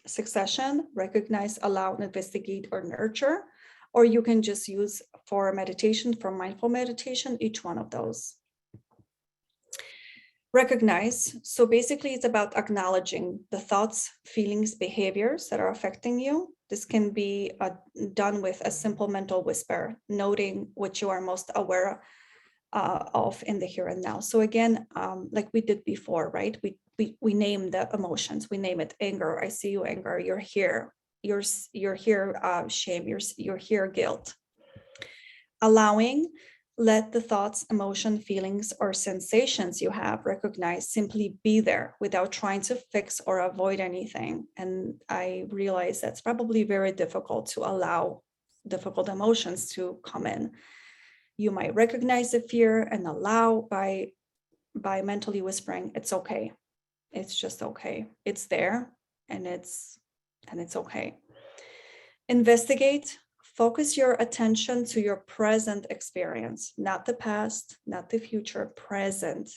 succession, recognize, allow, investigate, or nurture, or you can just use for meditation, for mindful meditation, each one of those. Recognize. So basically it's about acknowledging the thoughts, feelings, behaviors that are affecting you. This can be done with a simple mental whisper, noting what you are most aware of in the here and now. So again, like we did before, right? We name the emotions. We name it anger. I see you, anger. You're here. You're here, shame. You're here, guilt. Allowing. Let the thoughts, emotion, feelings, or sensations you have recognize, simply be there without trying to fix or avoid anything. And I realize that's probably very difficult to allow difficult emotions to come in. You might recognize the fear and allow by mentally whispering, it's okay. It's just okay. It's there and it's okay. Investigate. Focus your attention to your present experience, not the past, not the future, present.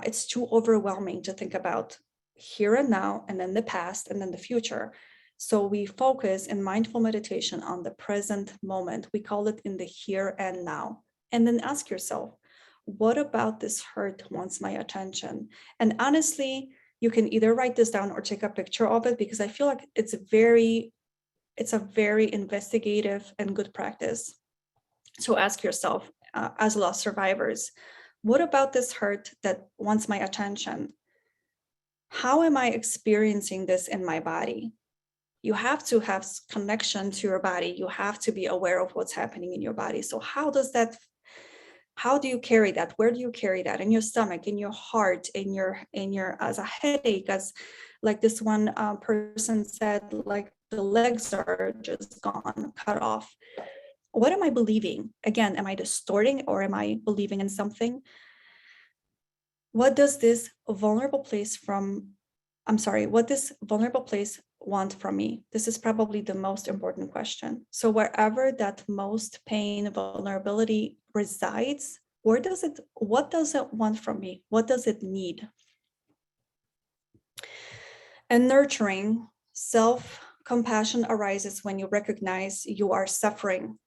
It's too overwhelming to think about here and now, and then the past, and then the future. So we focus in mindful meditation on the present moment. We call it in the here and now. And then ask yourself, what about this hurt wants my attention? And honestly, you can either write this down or take a picture of it, because I feel like it's a very investigative and good practice. So ask yourself, as loss survivors, what about this hurt that wants my attention? How am I experiencing this in my body? You have to have connection to your body. You have to be aware of what's happening in your body. So how do you carry that? Where do you carry that? In your stomach, in your heart, in your as a headache, as like this one person said, like the legs are just gone, cut off. What am I believing? Again, am I distorting or am I believing in something? What does this vulnerable place want from me? This is probably the most important question. So wherever that most pain, vulnerability resides, what does it want from me? What does it need? And nurturing self-compassion arises when you recognize you are suffering.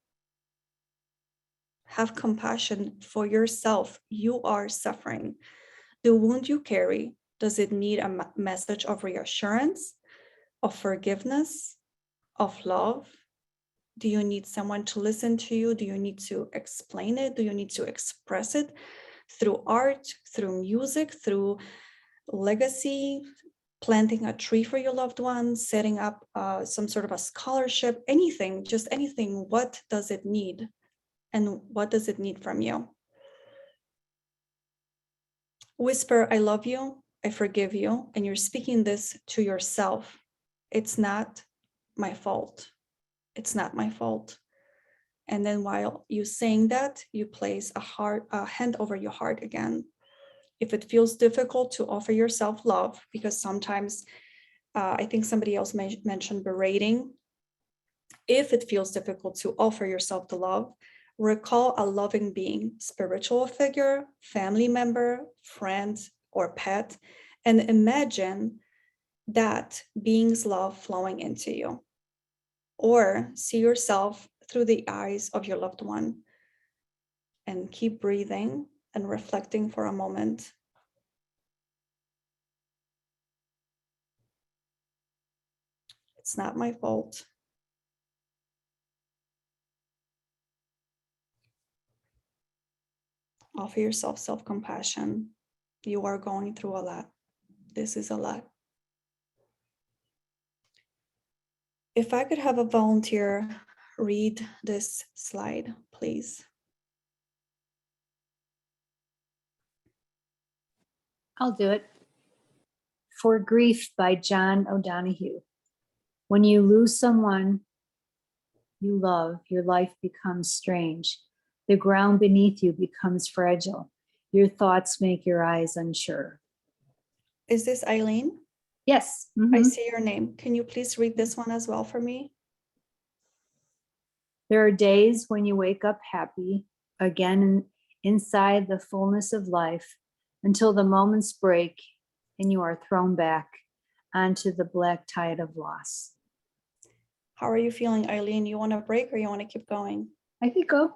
Have compassion for yourself. You are suffering. The wound you carry, does it need a message of reassurance, of forgiveness, of love? Do you need someone to listen to you? Do you need to explain it? Do you need to express it through art, through music, through legacy, planting a tree for your loved ones, setting up some sort of a scholarship, anything, just anything? What does it need? And what does it need from you? Whisper, I love you, I forgive you, and you're speaking this to yourself. It's not my fault. It's not my fault. And then while you're saying that, you place a hand over your heart again. If it feels difficult to offer yourself love, because sometimes I think somebody else mentioned berating. If it feels difficult to offer yourself the love, recall a loving being, spiritual figure, family member, friend, or pet, and imagine that being's love flowing into you. Or see yourself through the eyes of your loved one, and keep breathing and reflecting for a moment. It's not my fault. Offer yourself self-compassion. You are going through a lot. This is a lot. If I could have a volunteer read this slide, please. I'll do it. For Grief by John O'Donohue. When you lose someone you love, your life becomes strange. The ground beneath you becomes fragile. Your thoughts make your eyes unsure. Is this Eileen? Yes. I see your name. Can you please read this one as well for me? There are days when you wake up happy, again inside the fullness of life, until the moments break and you are thrown back onto the black tide of loss. How are you feeling, Eileen? You want to break or you want to keep going? I could go.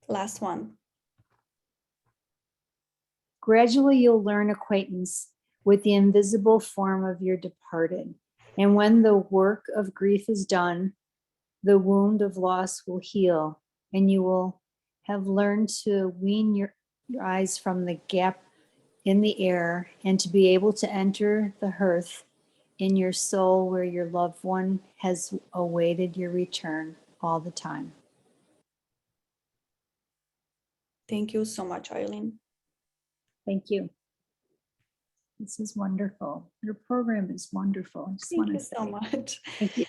Last one. Gradually, you'll learn acquaintance with the invisible form of your departed. And when the work of grief is done, the wound of loss will heal, and you will have learned to wean your eyes from the gap in the air and to be able to enter the hearth in your soul where your loved one has awaited your return all the time. Thank you so much, Eileen. Thank you. This is wonderful. Your program is wonderful. I just want to say. Thank you so much. Thank you.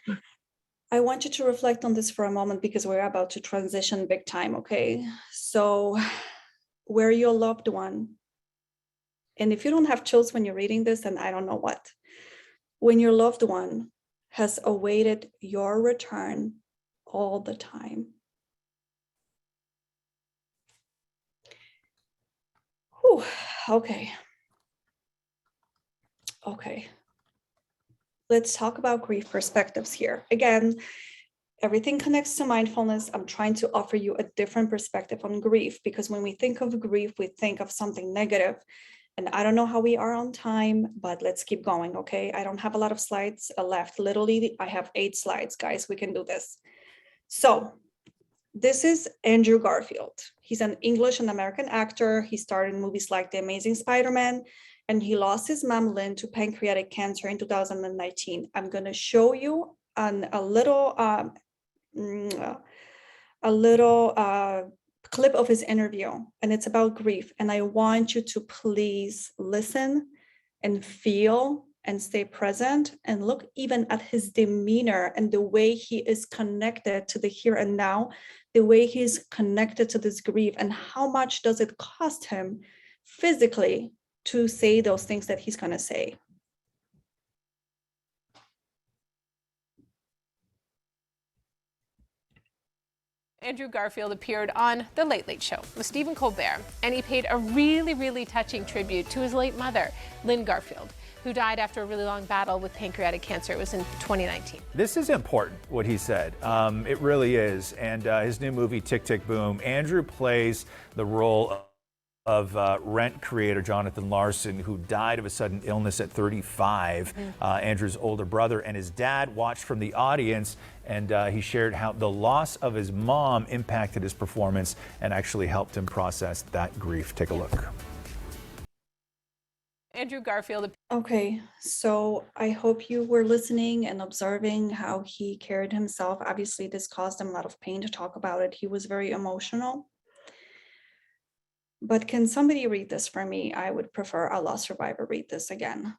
I want you to reflect on this for a moment because we're about to transition big time, okay? So where your loved one, and if you don't have chills when you're reading this, then I don't know what. When your loved one has awaited your return all the time. Whew, okay. Okay. Let's talk about grief perspectives here. Again, everything connects to mindfulness. I'm trying to offer you a different perspective on grief because when we think of grief, we think of something negative. And I don't know how we are on time, but let's keep going, okay? I don't have a lot of slides left. Literally, I have 8 slides, guys. We can do this. So this is Andrew Garfield. He's an English and American actor. He starred in movies like The Amazing Spider-Man, and he lost his mom, Lynn, to pancreatic cancer in 2019. I'm going to show you a little clip of his interview, and it's about grief. And I want you to please listen and feel and stay present and look even at his demeanor and the way he is connected to the here and now, the way he's connected to this grief, and how much does it cost him physically to say those things that he's going to say. Andrew Garfield appeared on The Late Late Show with Stephen Colbert, and he paid a really, really touching tribute to his late mother, Lynn Garfield, who died after a really long battle with pancreatic cancer. It was in 2019. This is important, what he said. It really is. And his new movie, Tick, Tick, Boom, Andrew plays the role of Rent creator Jonathan Larson, who died of a sudden illness at 35. Andrew's older brother and his dad watched from the audience, and he shared how the loss of his mom impacted his performance and actually helped him process that grief. Take a look. Andrew Garfield. Okay, so I hope you were listening and observing how he carried himself. Obviously, this caused him a lot of pain to talk about it. He was very emotional. But can somebody read this for me? I would prefer a loss survivor read this again.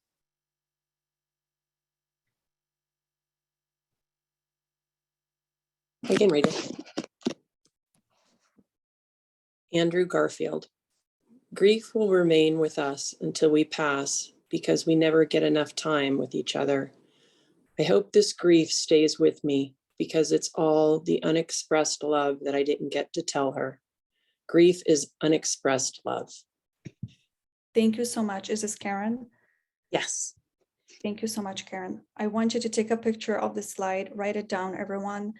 I can read it. Andrew Garfield. Grief will remain with us until we pass because we never get enough time with each other. I hope this grief stays with me because it's all the unexpressed love that I didn't get to tell her. Grief is unexpressed love. Thank you so much. Is this Karen? Yes. Thank you so much, Karen. I want you to take a picture of the slide, write it down, everyone,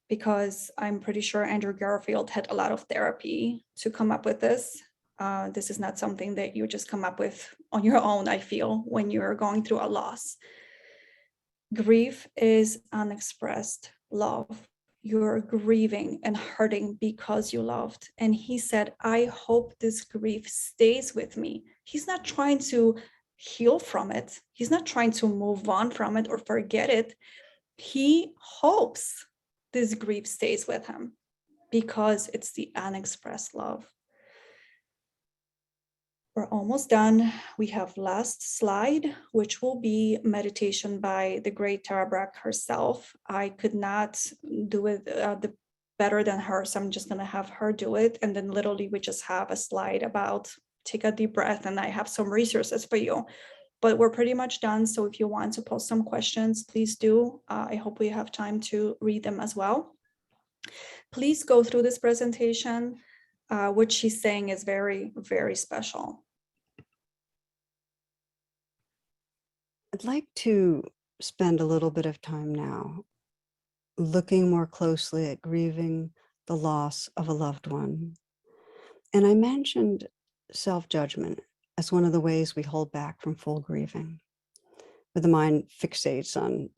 because I'm pretty sure Andrew Garfield had a lot of therapy to come up with this. This is not something that you just come up with on your own, I feel, when you're going through a loss. Grief is unexpressed love. You're grieving and hurting because you loved. And he said, I hope this grief stays with me. He's not trying to heal from it. He's not trying to move on from it or forget it. He hopes this grief stays with him because it's the unexpressed love. We're almost done. We have last slide, which will be meditation by the great Tara Brach herself. I could not do it better than her, so I'm just going to have her do it. And then literally we just have a slide about take a deep breath, and I have some resources for you. But we're pretty much done. So if you want to post some questions, please do. I hope we have time to read them as well. Please go through this presentation. What she's saying is very, very special. I'd like to spend a little bit of time now looking more closely at grieving the loss of a loved one. And I mentioned self-judgment as one of the ways we hold back from full grieving, where the mind fixates on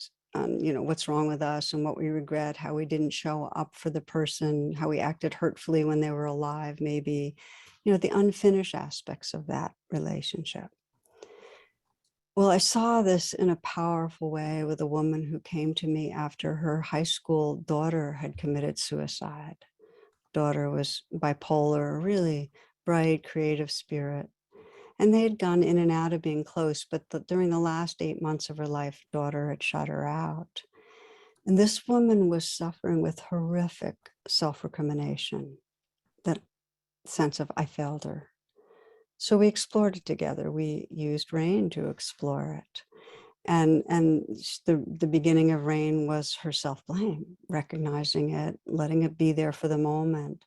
what's wrong with us and what we regret, how we didn't show up for the person, how we acted hurtfully when they were alive, maybe, the unfinished aspects of that relationship. Well, I saw this in a powerful way with a woman who came to me after her high school daughter had committed suicide. Daughter was bipolar, a really bright, creative spirit. And they had gone in and out of being close, but during the last 8 months of her life, daughter had shut her out. And this woman was suffering with horrific self-recrimination, that sense of I failed her. So we explored it together. We used RAIN to explore it. And the beginning of RAIN was her self-blame, recognizing it, letting it be there for the moment.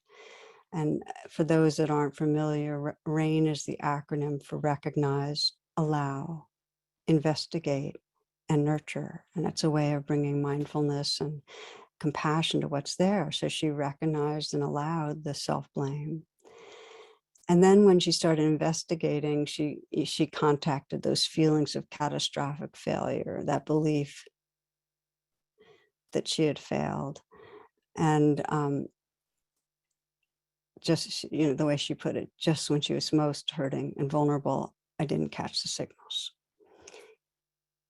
And for those that aren't familiar, RAIN is the acronym for recognize, allow, investigate, and nurture. And it's a way of bringing mindfulness and compassion to what's there. So she recognized and allowed the self-blame. And then when she started investigating, she contacted those feelings of catastrophic failure, that belief that she had failed. And just, the way she put it, just when she was most hurting and vulnerable, I didn't catch the signals.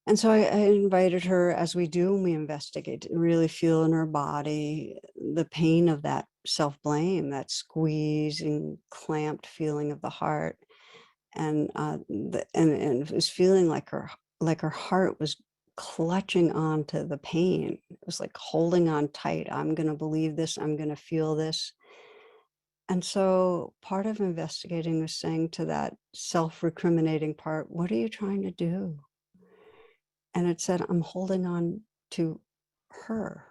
And so I invited her, as we do when we investigate, to really feel in her body the pain of that self-blame, that squeezing, clamped feeling of the heart. And it was feeling like her heart was clutching onto the pain. It was like holding on tight. I'm going to believe this. I'm going to feel this. And so part of investigating was saying to that self-recriminating part, what are you trying to do? And it said, I'm holding on to her.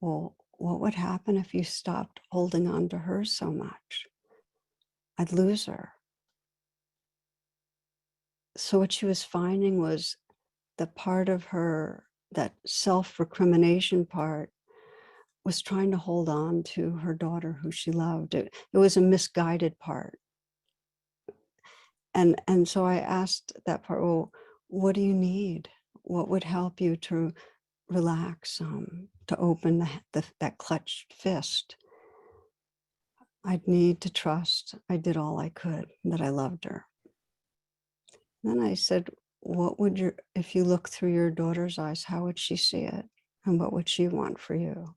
Well, what would happen if you stopped holding on to her so much? I'd lose her. So what she was finding was the part of her, that self-recrimination part, was trying to hold on to her daughter who she loved. It was a misguided part. And so I asked that part, well, what do you need? What would help you to relax, to open that clenched fist? I'd need to trust I did all I could, that I loved her. Then I said, what would if you look through your daughter's eyes, how would she see it? And what would she want for you?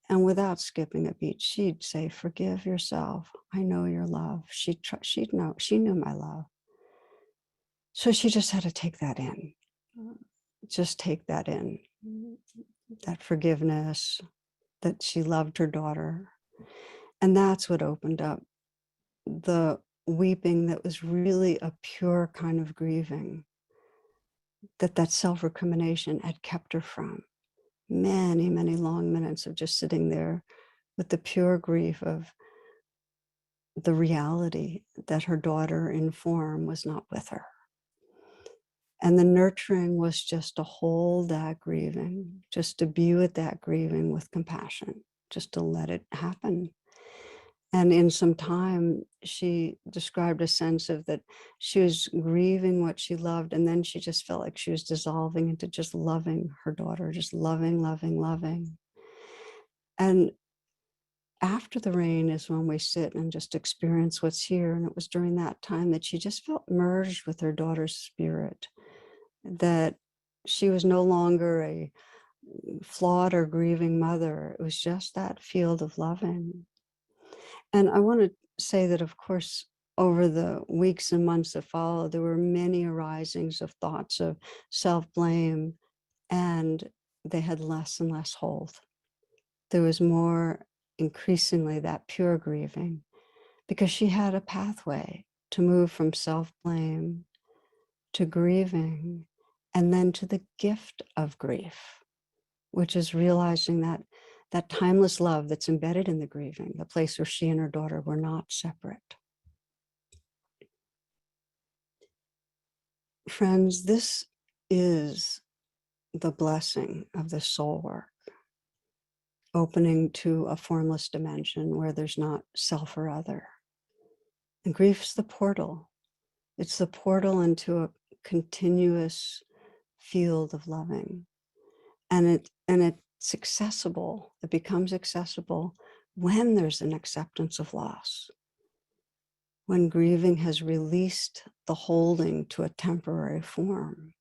And without skipping a beat, she'd say, forgive yourself. I know your love. She knew my love. So she just had to take that in. Just take that in. That forgiveness, that she loved her daughter. And that's what opened up the weeping that was really a pure kind of grieving, that self-recrimination had kept her from. Many, many long minutes of just sitting there with the pure grief of the reality that her daughter in form was not with her. And the nurturing was just to hold that grieving, just to be with that grieving with compassion, just to let it happen. And in some time, she described a sense of that she was grieving what she loved, and then she just felt like she was dissolving into just loving her daughter, just loving, loving, loving. And after the rain is when we sit and just experience what's here. And it was during that time that she just felt merged with her daughter's spirit, that she was no longer a flawed or grieving mother. It was just that field of loving. And I want to say that, of course, over the weeks and months that followed, there were many arisings of thoughts of self-blame, and they had less and less hold. There was more, increasingly, that pure grieving, because she had a pathway to move from self-blame to grieving, and then to the gift of grief, which is realizing that timeless love that's embedded in the grieving, the place where she and her daughter were not separate. Friends, this is the blessing of the soul work, opening to a formless dimension where there's not self or other. And grief's the portal. It's the portal into a continuous field of loving. And it's accessible. It becomes accessible when there's an acceptance of loss, when grieving has released the holding to a temporary form.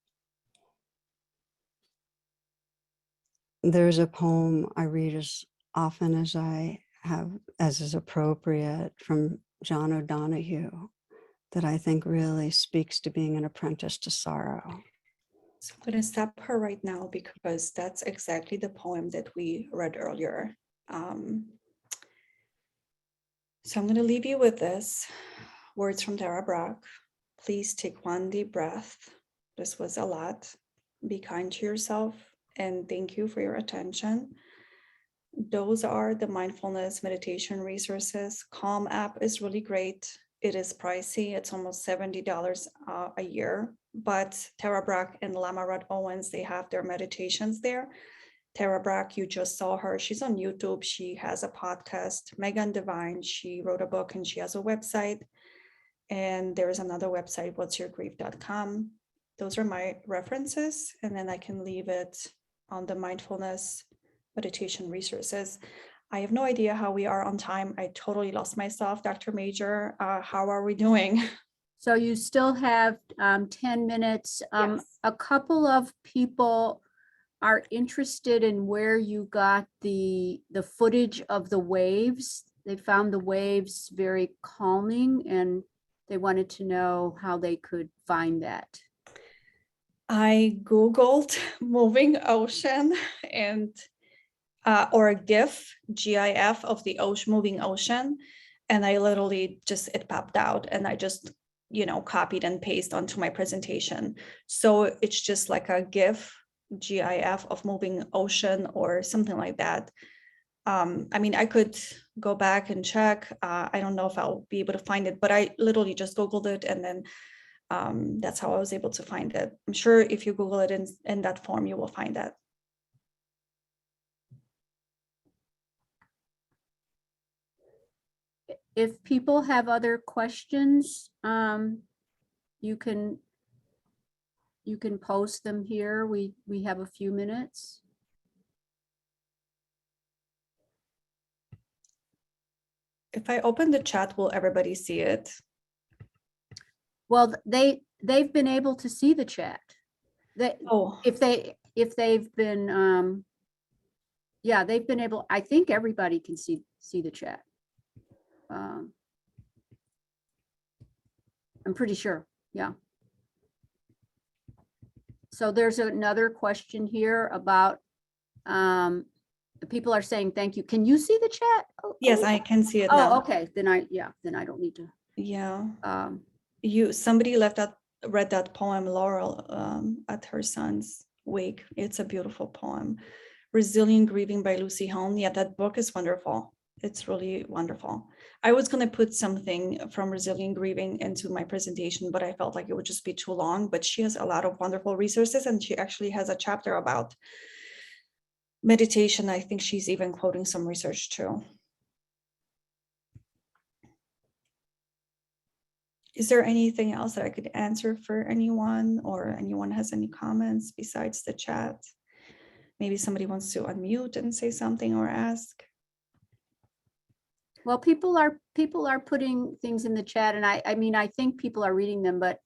There's a poem I read as often as I have, as is appropriate, from John O'Donohue, that I think really speaks to being an apprentice to sorrow. So I'm going to stop her right now because that's exactly the poem that we read earlier. So I'm going to leave you with this. Words from Brach. Please take one deep breath. This was a lot. Be kind to yourself, and thank you for your attention. Those are the mindfulness meditation resources. Calm app is really great. It is pricey. It's almost $70 a year. But Tara Brach and Lama Rod Owens, they have their meditations there. Tara Brach, you just saw her. She's on YouTube. She has a podcast. Megan Devine, she wrote a book and she has a website. And there's another website, whatsyourgrief.com. Those are my references. And then I can leave it on the mindfulness meditation resources. I have no idea how we are on time. I totally lost myself. Dr. Major, how are we doing? So you still have 10 minutes. Yes. A couple of people are interested in where you got the footage of the waves. They found the waves very calming, and they wanted to know how they could find that. I Googled moving ocean and or a GIF of the ocean, moving ocean, and I literally just, it popped out, and I just, copied and pasted onto my presentation. So it's just like a GIF GIF of moving ocean or something like that. I mean, I could go back and check. I don't know if I'll be able to find it, but I literally just Googled it, and then that's how I was able to find it. I'm sure if you Google it in that form, you will find that. If people have other questions, you can post them here. We have a few minutes. If I open the chat, will everybody see it? Well, they've been able to see the chat. Oh, If they've been, yeah, they've been able, I think everybody can see the chat. I'm pretty sure, yeah. So there's another question here about, people are saying thank you. Can you see the chat? yes, I can see it now. Oh, okay, then I don't need to. Yeah. Um, Somebody read that poem, Laurel, at her son's wake. It's a beautiful poem. Resilient Grieving by Lucy Hone. Yeah, that book is wonderful. It's really wonderful. I was going to put something from Resilient Grieving into my presentation, but I felt like it would just be too long. But she has a lot of wonderful resources, and she actually has a chapter about meditation. I think she's even quoting some research too. Is there anything else that I could answer for anyone, or anyone has any comments besides the chat? Maybe somebody wants to unmute and say something or ask. well, people are putting things in the chat, and I mean, I think people are reading them, but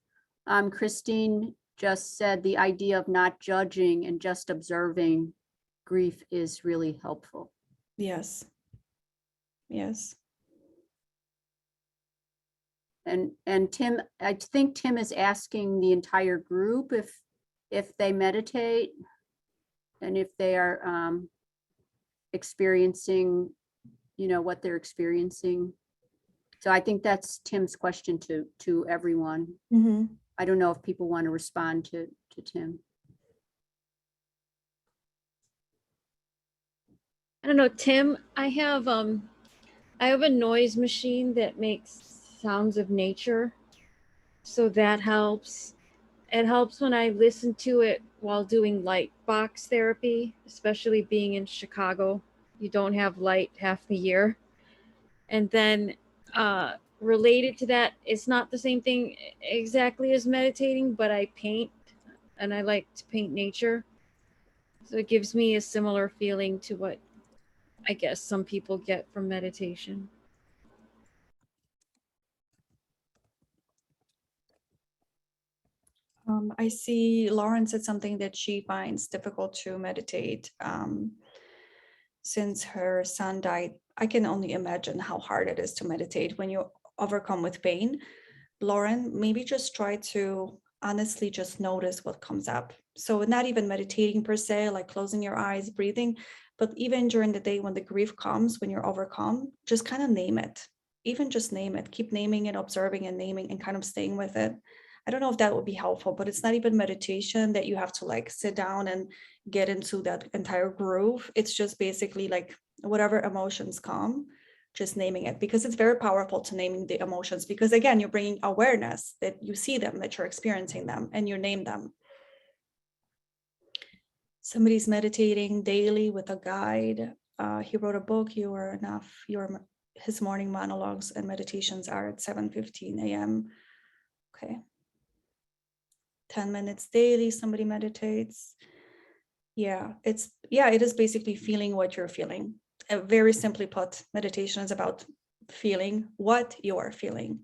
Christine just said the idea of not judging and just observing grief is really helpful. Yes. Yes. And Tim, I think Tim is asking the entire group if they meditate and if they are experiencing, you know, what they're experiencing. So I think that's Tim's question to everyone. Mm-hmm. I don't know if people want to respond to Tim. I don't know, Tim, I have a noise machine that makes sounds of nature. So that helps. It helps when I listen to it while doing light box therapy, especially being in Chicago. You don't have light half the year. And then related to that, it's not the same thing exactly as meditating, but I paint, and I like to paint nature. So it gives me a similar feeling to what I guess some people get from meditation. I see Lauren said something that she finds difficult to meditate since her son died. I can only imagine how hard it is to meditate when you overcome with pain. Lauren, maybe just try to honestly just notice what comes up. So not even meditating per se, like closing your eyes, breathing, but even during the day when the grief comes, when you're overcome, just kind of name it. Even just name it. Keep naming it, observing and naming, and kind of staying with it. I don't know if that would be helpful, but it's not even meditation that you have to like sit down and get into that entire groove. It's just basically like whatever emotions come, just naming it, because it's very powerful to naming the emotions, because again, you're bringing awareness that you see them, that you're experiencing them, and you name them. Somebody's meditating daily with a guide. He wrote a book, You Are Enough. His morning monologues and meditations are at 7:15 a.m. Okay. 10 minutes daily, somebody meditates. Yeah, it is basically feeling what you're feeling. Very simply put, meditation is about feeling what you are feeling.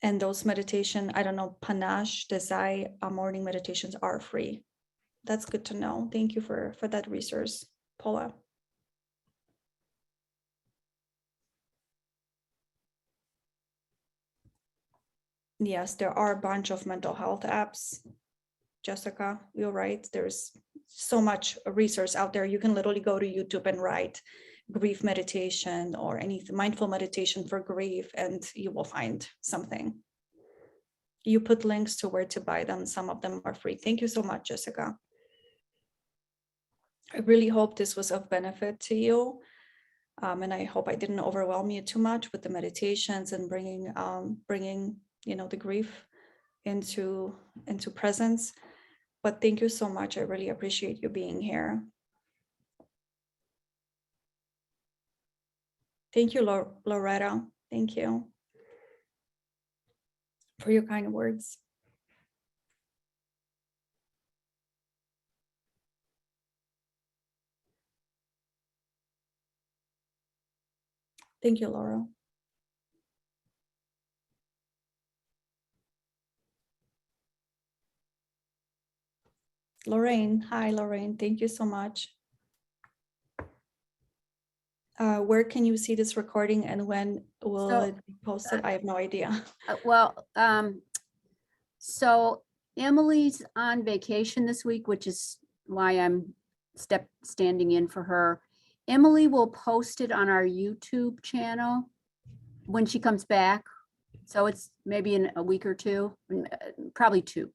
And those meditation, I don't know, Panache, Desai, morning meditations are free. That's good to know. Thank you for that resource, Paula. Yes, there are a bunch of mental health apps. Jessica, you're right. There's so much resource out there. You can literally go to YouTube and write grief meditation or any mindful meditation for grief, and you will find something. you put links to where to buy them. Some of them are free. Thank you so much, Jessica. I really hope this was of benefit to you. And I hope I didn't overwhelm you too much with the meditations and bringing the grief into presence. But thank you so much. I really appreciate you being here. Thank you, Loretta. Thank you for your kind words. Thank you, Laura. Lorraine, hi, Lorraine. Thank you so much. Where can you see this recording and when will it be posted? I have no idea. So Emily's on vacation this week, which is why I'm standing in for her. Emily will post it on our YouTube channel when she comes back. So it's maybe in a week or two, probably 2.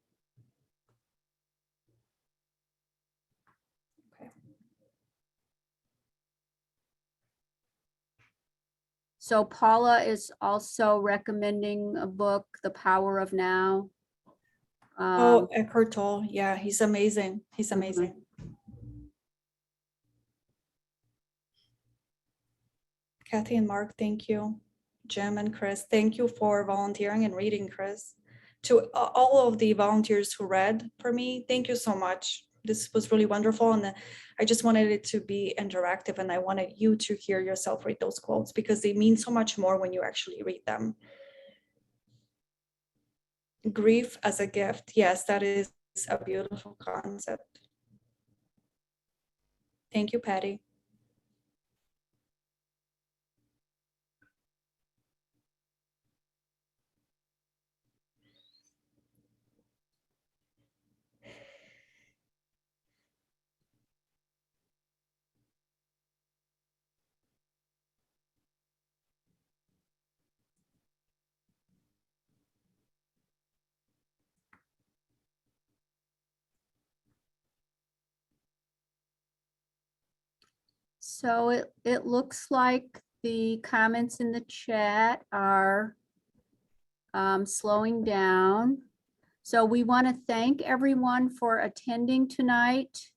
Okay. So Paula is also recommending a book, The Power of Now. Oh, Eckhart Tolle. Yeah, he's amazing. He's amazing. Kathy and Mark, thank you. Jim and Chris, thank you for volunteering and reading, Chris. To all of the volunteers who read for me, thank you so much. This was really wonderful. And I just wanted it to be interactive, and I wanted you to hear yourself read those quotes because they mean so much more when you actually read them. Grief as a gift. Yes, that is a beautiful concept. Thank you, Patty. So it looks like the comments in the chat are slowing down. So we want to thank everyone for attending tonight.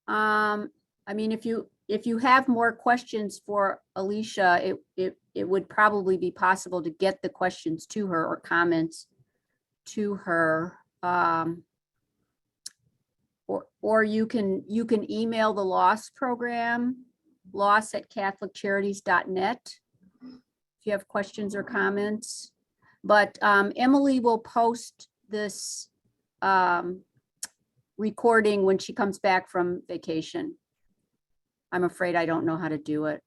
I mean, if you have more questions for Alicia, it would probably be possible to get the questions to her or comments to her. Or you can email the loss program, loss@catholiccharities.net, if you have questions or comments. But Emily will post this recording when she comes back from vacation. I'm afraid I don't know how to do it,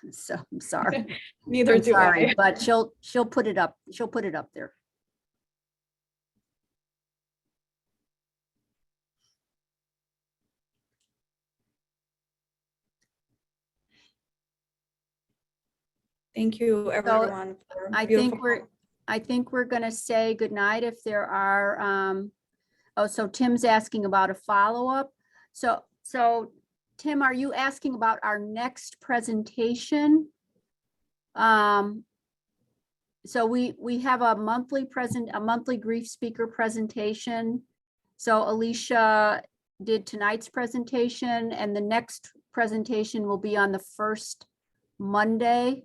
so I'm sorry. Neither do I. But she'll put it up. She'll put it up there. Thank you, everyone. For I think we're going to say goodnight if there are. Oh, so Tim's asking about a follow-up. So Tim, are you asking about our next presentation? So we have a monthly grief speaker presentation. So Alicia did tonight's presentation, and the next presentation will be on the first Monday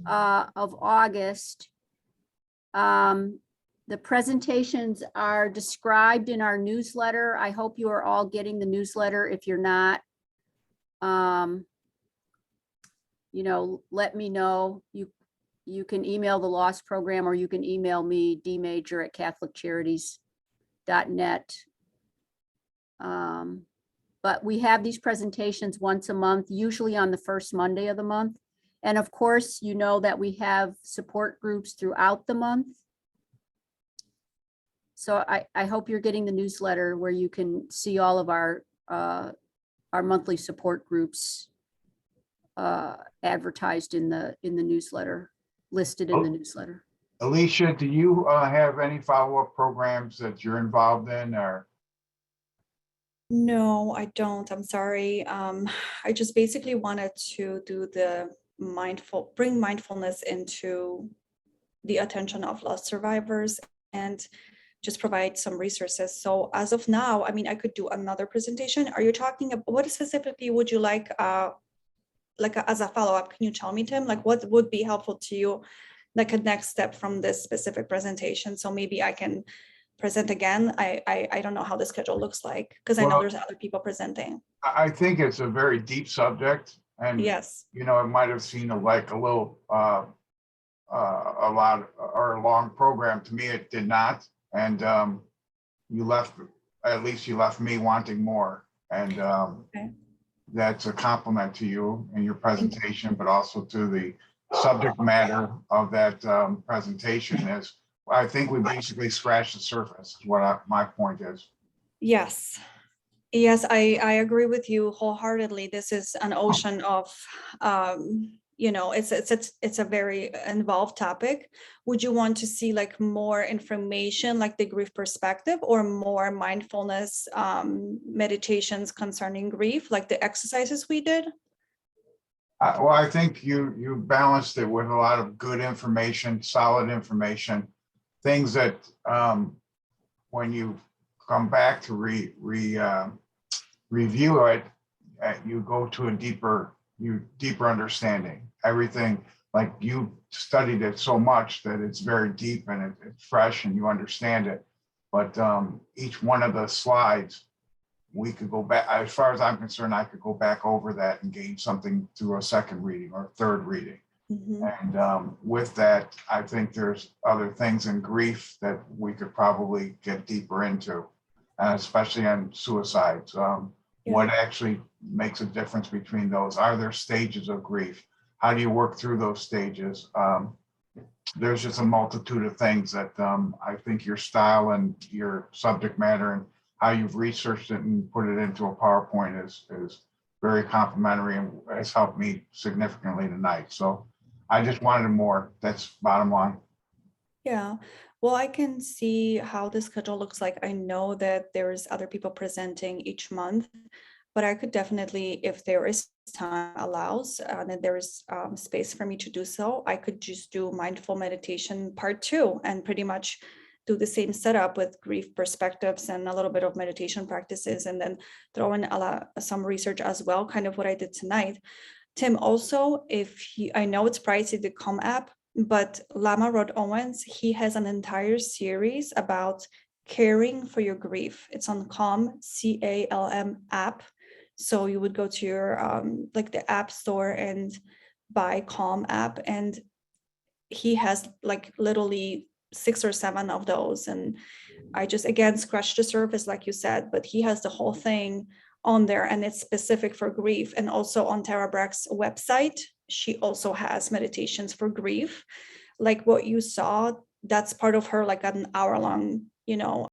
of August. The presentations are described in our newsletter. I hope you are all getting the newsletter. If you're not, let me know. You can email the loss program, or you can email me, dmajor@catholiccharities.net. But we have these presentations once a month, usually on the first Monday of the month. And of course, you know that we have support groups throughout the month. So I hope you're getting the newsletter where you can see all of our monthly support groups advertised in the newsletter, listed in the newsletter. Alicia, do you have any follow-up programs that you're involved in, or? No, I don't. I'm sorry. I just basically wanted to do the bring mindfulness into the attention of lost survivors and just provide some resources. So as of now, I mean, I could do another presentation. Are you talking about what specifically would you like as a follow-up? Can you tell me, Tim, like what would be helpful to you, like a next step from this specific presentation? So maybe I can present again. I don't know how the schedule looks like because I know Well, there's other people presenting. I think it's a very deep subject, and Yes. you know, it might have seemed like a little a lot or a long program. To me, it did not, and you left, at least you left me wanting more, and Okay. that's a compliment to you and your presentation, but also to the subject matter of that presentation. Is I think we basically scratched the surface, is what my point is. Yes. Yes, I agree with you wholeheartedly. This is an ocean of, it's a very involved topic. Would you want to see like more information, like the grief perspective, or more mindfulness meditations concerning grief, like the exercises we did? Well, I think you balanced it with a lot of good information, solid information, things that when you come back to review it, you go to a deeper understanding. Everything, like you studied it so much that it's very deep and it's fresh and you understand it. But each one of the slides, we could go back, as far as I'm concerned, I could go back over that and gain something through a second reading or third reading. Mm-hmm. And with that, I think there's other things in grief that we could probably get deeper into, especially on suicides. What actually makes a difference between those? Are there stages of grief? How do you work through those stages? There's just a multitude of things that I think your style and your subject matter and how you've researched it and put it into a PowerPoint is very complimentary and has helped me significantly tonight. So I just wanted more. That's bottom line. Yeah, well, I can see how the schedule looks like. I know that there's other people presenting each month, but I could definitely, if there is time allows, and there is space for me to do so, I could just do mindful meditation part 2 and pretty much do the same setup with grief perspectives and a little bit of meditation practices, and then throw in some research as well, kind of what I did tonight. Tim, also, I know it's pricey, the Calm app, but Lama Rod Owens, he has an entire series about caring for your grief. It's on Calm, CALM app. So you would go to your like the app store and buy Calm app, and he has like literally 6 or 7 of those. And I just, again, scratched the surface, like you said, but he has the whole thing on there, and it's specific for grief. And also on Tara Brach's website, she also has meditations for grief. Like what you saw, that's part of her like an hour-long,